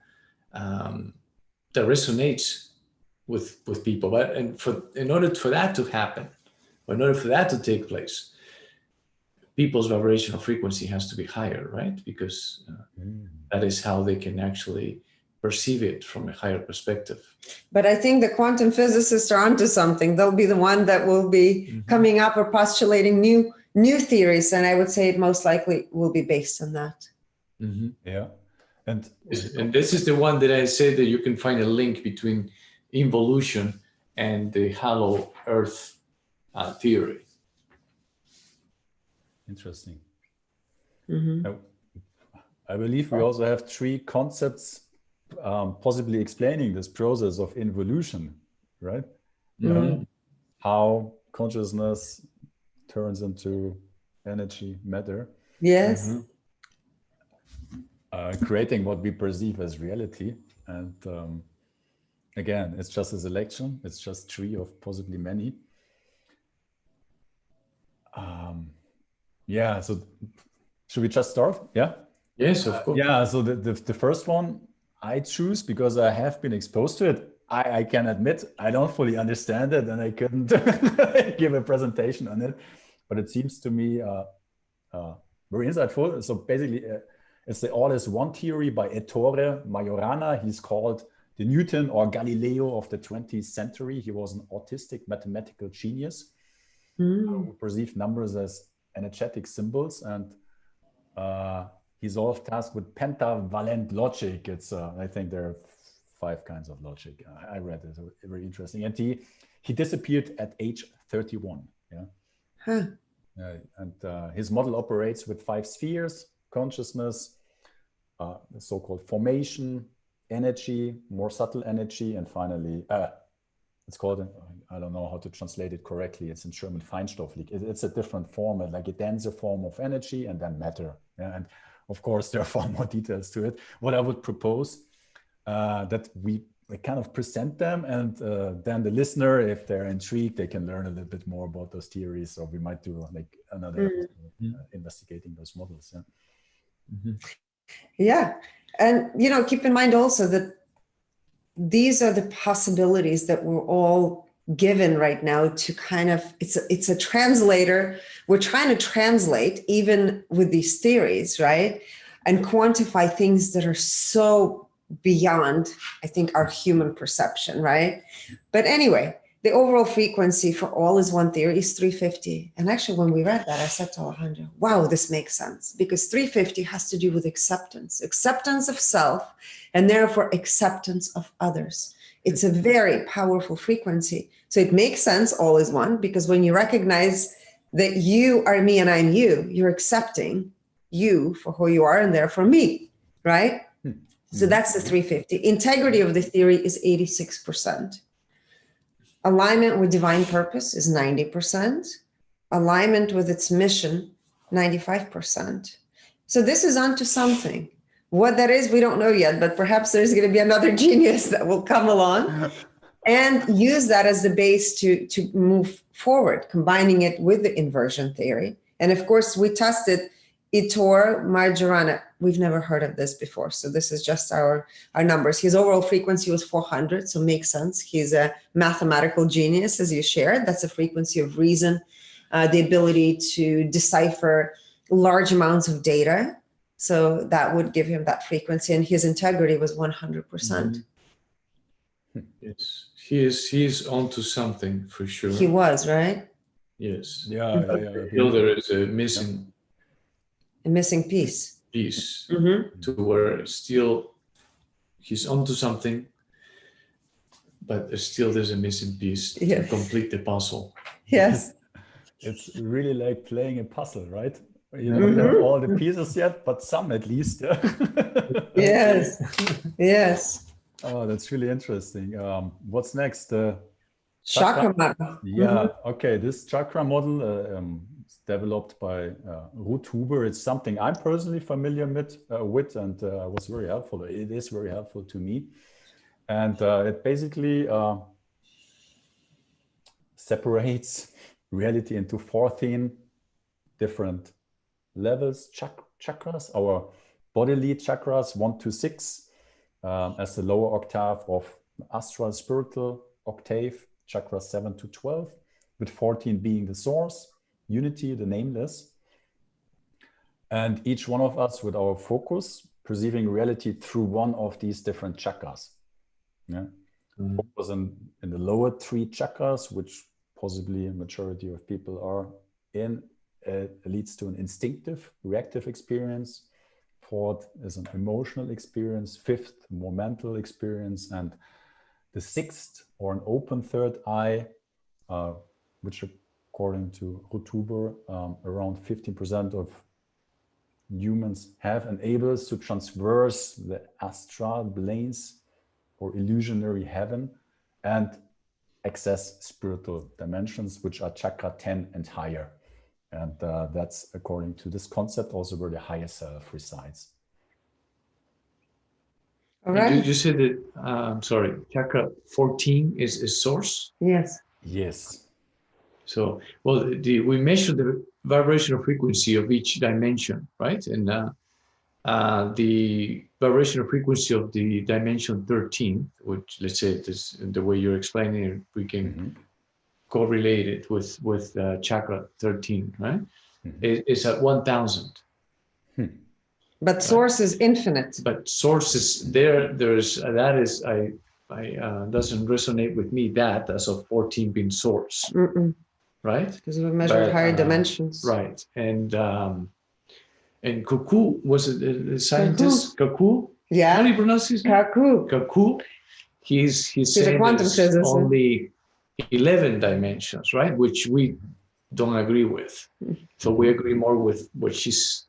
resonates with people, but in order for that to happen, or in order for that to take place, people's vibrational frequency has to be higher, right? Because that is how they can actually perceive it from a higher perspective. But I think the quantum physicists are onto something. They'll be the one that will be coming up or postulating new theories, and I would say it most likely will be based on that. Yeah, and this is the one that I said that you can find a link between involution and the hollow Earth theory. Interesting. I believe we also have 3 concepts possibly explaining this process of involution, right? How consciousness turns into energy, matter. Yes. Creating what we perceive as reality. And again, it's just a selection. It's just 3 of possibly many. Yeah, so should we just start? Yeah? Yes, of course. Yeah, so the first one I choose because I have been exposed to it. I can admit I don't fully understand it and I couldn't give a presentation on it, but it seems to me very insightful. So basically, it's the all-is-one theory by Ettore Majorana. He's called the Newton or Galileo of the 20th century. He was an autistic mathematical genius who perceived numbers as energetic symbols, and he solved tasks with pentavalent logic. It's I think there are 5 kinds of logic. I read it, very interesting. And he disappeared at age 31. Yeah. And his model operates with 5 spheres: consciousness, the so-called formation, energy, more subtle energy, and finally, it's called, I don't know how to translate it correctly. It's in German, Feinstofflich. It's a different form, like a denser form of energy, and then matter. Yeah? And of course, there are far more details to it. What I would propose that we kind of present them, and then the listener, if they're intrigued, they can learn a little bit more about those theories, or we might do like another episode, investigating those models. Yeah. Yeah. And, keep in mind also that these are the possibilities that we're all given right now to kind of, it's a translator. We're trying to translate even with these theories, right? And quantify things that are so beyond, I think, our human perception, right? But anyway, the overall frequency for all-is-one theory is 350. And actually, when we read that, I said to Alejandro, wow, this makes sense, because 350 has to do with acceptance of self, and therefore acceptance of others. It's a very powerful frequency. So it makes sense, all is one, because when you recognize that you are me and I'm you, you're accepting you for who you are and therefore me, right? So that's the 350. Integrity of the theory is 86%. Alignment with divine purpose is 90%. Alignment with its mission, 95%. So this is onto something. What that is, we don't know yet, but perhaps there's going to be another genius that will come along and use that as the base to move forward, combining it with the inversion theory. And of course, we tested Ettore Majorana. We've never heard of this before. So this is just our numbers. His overall frequency was 400, so makes sense. He's a mathematical genius, as you shared. That's a frequency of reason, the ability to decipher large amounts of data. So that would give him that frequency, and his integrity was 100%. Yes, he is onto something for sure. He was, right? Yes. Yeah. Still, there is a missing piece. To where still he's onto something, but still there's a missing piece to complete the puzzle. Yes. It's really like playing a puzzle, right? You don't have all the pieces yet, but some at least. Yes. Yes. Oh, that's really interesting. What's next? Chakra model. Yeah. Okay. This chakra model is developed by Ruth Huber. It's something I'm personally familiar with, and was very helpful. It is very helpful to me, and it basically separates reality into 14 different levels, chakras, our bodily chakras, 1 to 6, as the lower octave of astral spiritual octave, chakras 7 to 12, with 14 being the source, unity, the nameless. And each one of us with our focus perceiving reality through one of these different chakras. Yeah. Focus in the lower 3 chakras, which possibly a majority of people are in, leads to an instinctive, reactive experience. 4th is an emotional experience. 5th, more mental experience. And the 6th, or an open 3rd eye, which according to Rutuber, around 15% of humans have, enables to traverse the astral planes or illusionary heaven and access spiritual dimensions, which are chakra 10 and higher. And that's according to this concept also where the higher self resides. All right. You said that, sorry, chakra 14 is source? Yes. Yes. So, well, we measure the vibrational frequency of each dimension, right? And the vibrational frequency of the dimension 13, which, let's say, this, the way you're explaining it, we can correlate it with chakra 13, right? It's at 1,000. But source is infinite. But source is there's that is I doesn't resonate with me, that as of 14 being source. Right? Because we measured higher dimensions. Right. And Kaku, was it the scientist? Kaku? Yeah. How do you pronounce his name? Kaku. Kaku. He's saying a quantum there's physicist. only 11 dimensions, right? Which we don't agree with. So we agree more with what she's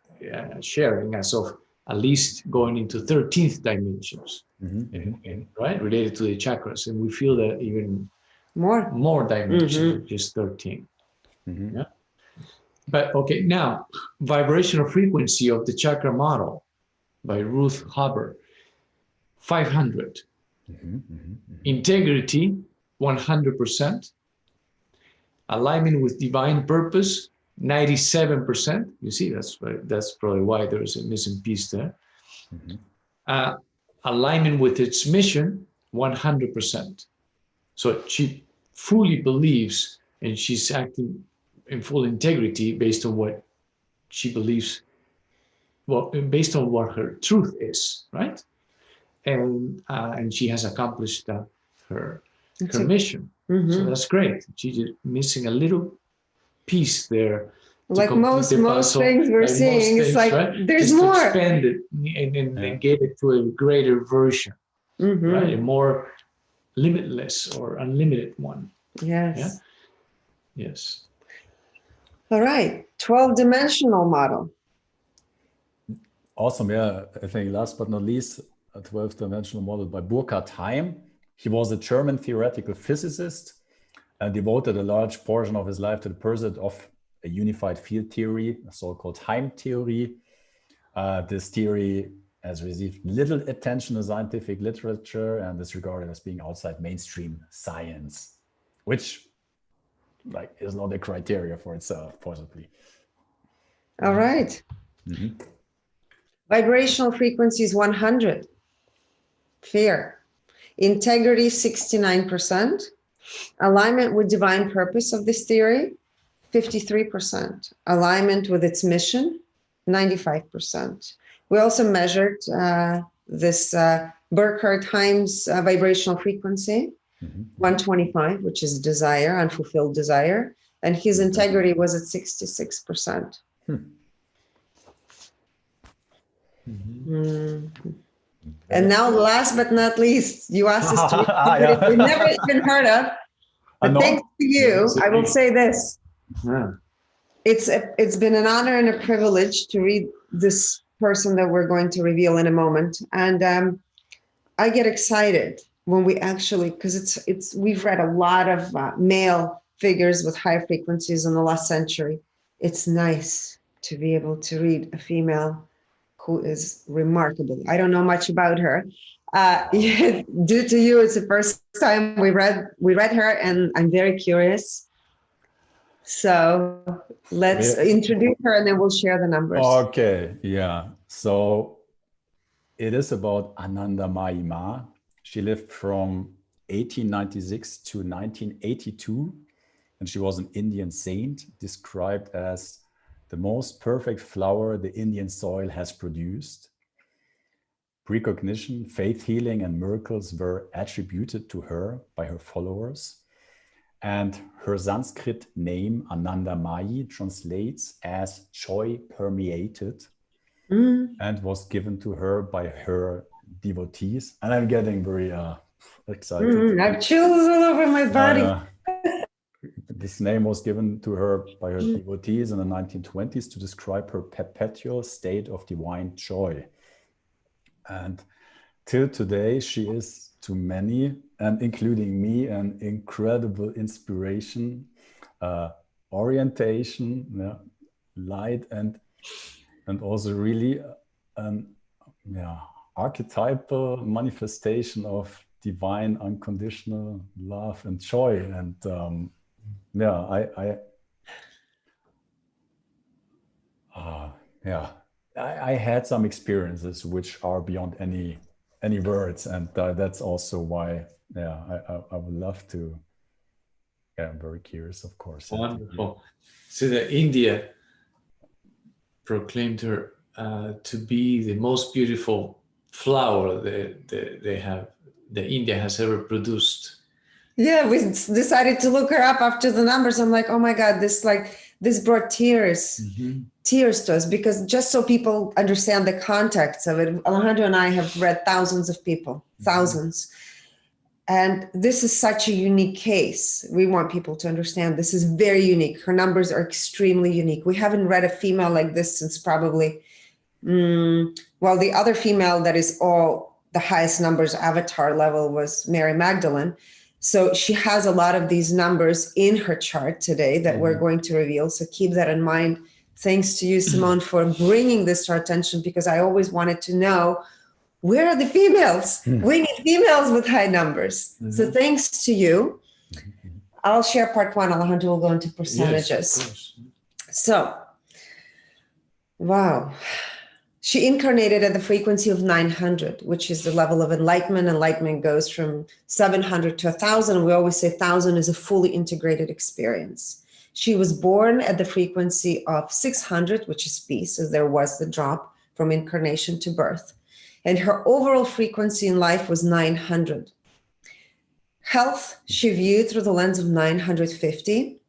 sharing as of at least going into 13th dimensions, right? Related to the chakras. And we feel that even more dimension, just 13. Yeah. But okay, now vibrational frequency of the chakra model by Ruth Haber, 500. Integrity, 100%. Alignment with divine purpose, 97%. You see, that's probably why there's a missing piece there. Alignment with its mission, 100%. So she fully believes, and she's acting in full integrity based on what she believes, well, based on what her truth is, right? And she has accomplished her mission. So that's great. She's just missing a little piece there. Like most things we're seeing, it's like right? There's just more. To expand it and get it to a greater version, right? A more limitless or unlimited one. Yes. Yeah? Yes. All right. 12-dimensional model. Awesome. Yeah. I think last but not least, a 12-dimensional model by Burkhard Heim. He was a German theoretical physicist and devoted a large portion of his life to the pursuit of a unified field theory, a so-called Heim theory. This theory has received little attention in scientific literature and is regarded as being outside mainstream science, which is not a criteria for itself, possibly. All right. Vibrational frequency is 100. Fear. Integrity, 69%. Alignment with divine purpose of this theory, 53%. Alignment with its mission, 95%. We also measured this Burkhard Heim's vibrational frequency, 125, which is desire, unfulfilled desire. And his integrity was at 66%. And now, last but not least, you asked us to we never even heard of. But thanks to you, I will say this. It's been an honor and a privilege to read this person that we're going to reveal in a moment. And I get excited when we actually, because we've read a lot of male figures with high frequencies in the last century. It's nice to be able to read a female who is remarkable. I don't know much about her. Due to you, it's the first time we read her, and I'm very curious. So let's introduce her, and then we'll share the numbers. Okay, yeah. So it is about Anandamayi Ma. She lived from 1896 to 1982, and she was an Indian saint described as the most perfect flower the Indian soil has produced. precognition, faith healing, and miracles were attributed to her by her followers. And her Sanskrit name, Anandamayi, translates as joy permeated, and was given to her by her devotees. And I'm getting very excited. I have chills all over my body. This name was given to her by her devotees in the 1920s to describe her perpetual state of divine joy. And till today, she is to many, and including me, an incredible inspiration, orientation, light, and also really archetypal manifestation of divine unconditional love and joy. And I had some experiences which are beyond any words, and that's also why I would love to. I'm very curious, of course. Wonderful. So that India proclaimed her to be the most beautiful flower that India has ever produced. Yeah, we decided to look her up after the numbers. I'm like, oh my God, this brought tears to us, because just so people understand the context of it, Alejandro and I have read thousands of people, thousands. And this is such a unique case. We want people to understand this is very unique. Her numbers are extremely unique. We haven't read a female like this since probably, the other female that is all the highest numbers avatar level was Mary Magdalene. So she has a lot of these numbers in her chart today that we're going to reveal. So keep that in mind. Thanks to you, Simone, for bringing this to our attention, because I always wanted to know, where are the females? We need females with high numbers. So thanks to you. I'll share part one. Alejandro will go into percentages. Yes, of course. So, wow. She incarnated at the frequency of 900, which is the level of enlightenment. Enlightenment goes from 700 to 1,000. We always say 1,000 is a fully integrated experience. She was born at the frequency of 600, which is peace. So there was the drop from incarnation to birth. And her overall frequency in life was 900. Health, she viewed through the lens of 950.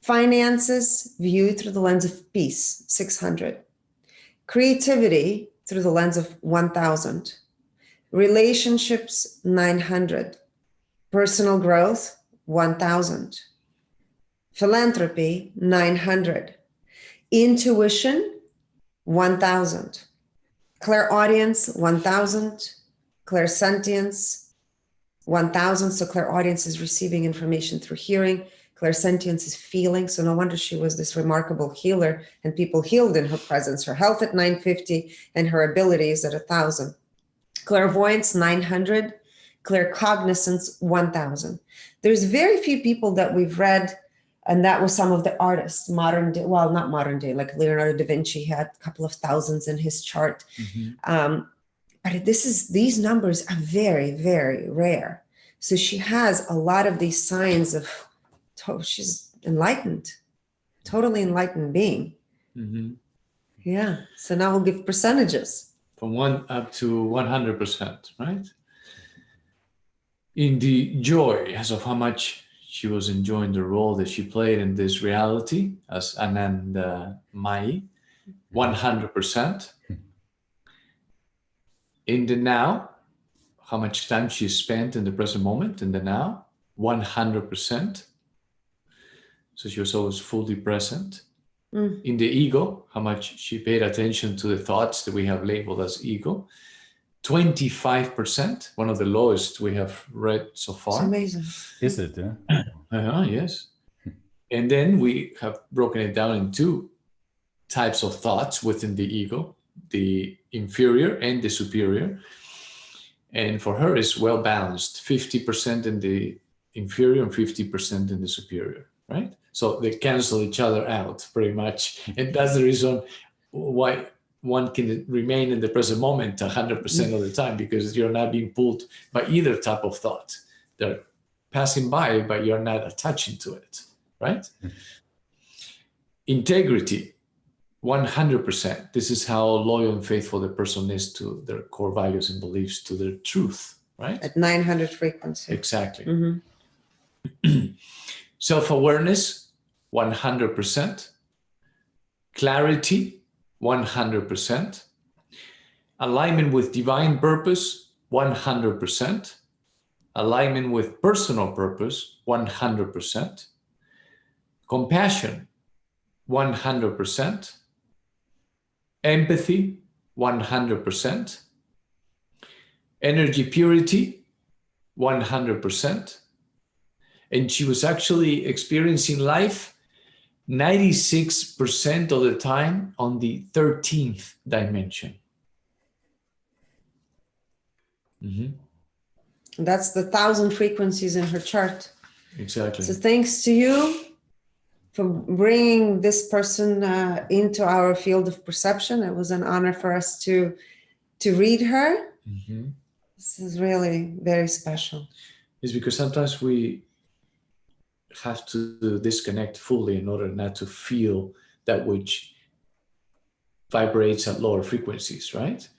Finances, viewed through the lens of peace, 600. Creativity, through the lens of 1,000. Relationships, 900. Personal growth, 1,000. Philanthropy, 900. Intuition, 1,000. Clairaudience, 1,000. Clairsentience, 1,000. So clairaudience is receiving information through hearing. Clairsentience is feeling. So no wonder she was this remarkable healer, and people healed in her presence. Her health at 950 and her abilities at 1,000. Clairvoyance, 900. Claircognizance, 1,000. There's very few people that we've read, and that was some of the artists, modern day, well, not modern day, like Leonardo da Vinci had a couple of thousands in his chart. But these numbers are very, very rare. So she has a lot of these signs of, she's enlightened, totally enlightened being. Yeah. So now we'll give percentages. From 1 up to 100%, right? In the joy as of how much she was enjoying the role that she played in this reality as Anandamayi, 100%. In the now, how much time she spent in the present moment, in the now, 100%. So she was always fully present. In the ego, how much she paid attention to the thoughts that we have labeled as ego, 25%, one of the lowest we have read so far. It's amazing. Is it? Yeah? Yes. And then we have broken it down in two types of thoughts within the ego, the inferior and the superior. And for her, it's well balanced, 50% in the inferior and 50% in the superior, right? So they cancel each other out pretty much. And that's the reason why one can remain in the present moment 100% of the time, because you're not being pulled by either type of thought. They're passing by, but you're not attaching to it, right? Integrity, 100%. This is how loyal and faithful the person is to their core values and beliefs, to their truth, right? At 900 frequency. Exactly. Mm-hmm. Self-awareness, 100%. Clarity, 100%. Alignment with divine purpose, 100%. Alignment with personal purpose, 100%. Compassion, 100%. Empathy, 100%. Energy purity, 100%. And she was actually experiencing life 96% of the time on the 13th dimension. Mm-hmm. That's the 1,000 frequencies in her chart. Exactly. So thanks to you for bringing this person into our field of perception. It was an honor for us to read her. Mm-hmm. This is really very special. It's because sometimes we have to disconnect fully in order not to feel that which vibrates at lower frequencies, right?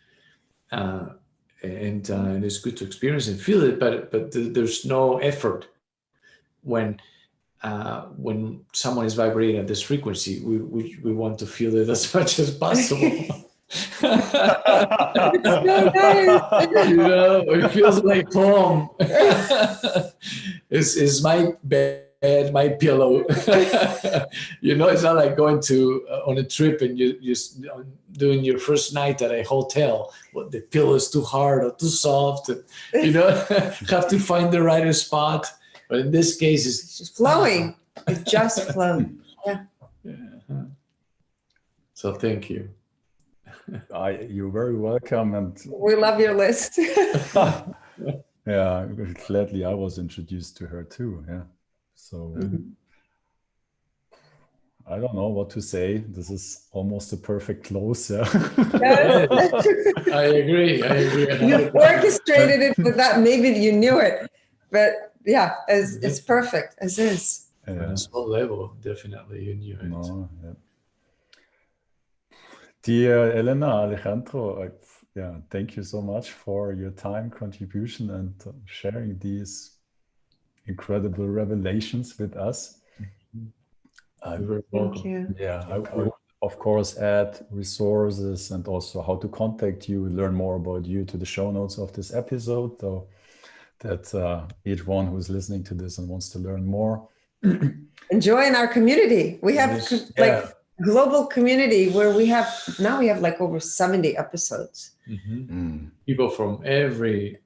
And it's good to experience and feel it, but there's no effort when someone is vibrating at this frequency. We want to feel it as much as possible. It's so nice. You know, it feels like home. It's my bed, my pillow. You know, it's not like going to on a trip and you doing your first night at a hotel. Well, the pillow is too hard or too soft. And, you know, have to find the right spot. But in this case, it's just flowing. It just flows. Yeah. So thank you. You're very welcome, and we love your list. Yeah, gladly I was introduced to her too. Yeah, so I don't know what to say. This is almost a perfect close. Yeah. I agree. You orchestrated it without, maybe you knew it, but yeah, it's perfect as is. Yeah. On a small level, definitely you knew it. No, yeah. Dear Elena, Alejandro, thank you so much for your time, contribution, and sharing these incredible revelations with us. Thank you. Yeah, I will, of course, add resources and also how to contact you, learn more about you to the show notes of this episode, so that each one who's listening to this and wants to learn more. And join our community. We have global community where we have like over 70 episodes. People from every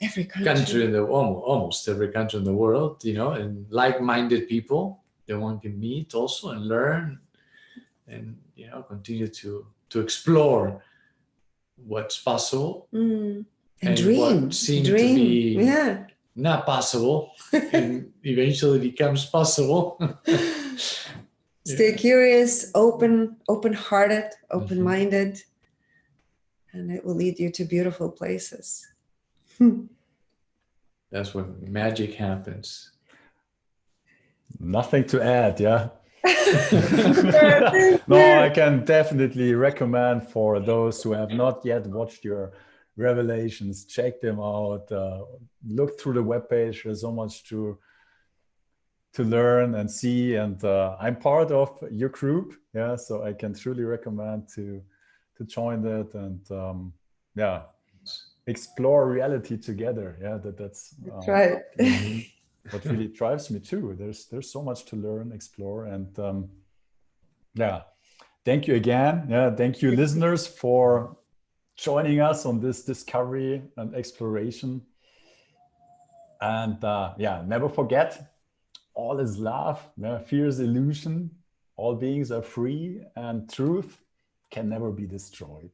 country in the almost every country in the world, you know, and like-minded people that one can meet also and learn and, you know, continue to explore what's possible and dream. What seemed to be not possible and eventually becomes possible. Stay curious, open-hearted, open-minded, and it will lead you to beautiful places. That's when magic happens. Nothing to add, yeah? No, I can definitely recommend for those who have not yet watched your revelations, check them out, look through the webpage. There's so much to learn and see, and I'm part of your group, yeah, so I can truly recommend to join that and explore reality together. Yeah, that's right. What really drives me too. There's so much to learn, explore, and thank you again. Yeah, thank you listeners for joining us on this discovery and exploration. And never forget, all is love, fear is illusion, all beings are free, and truth can never be destroyed.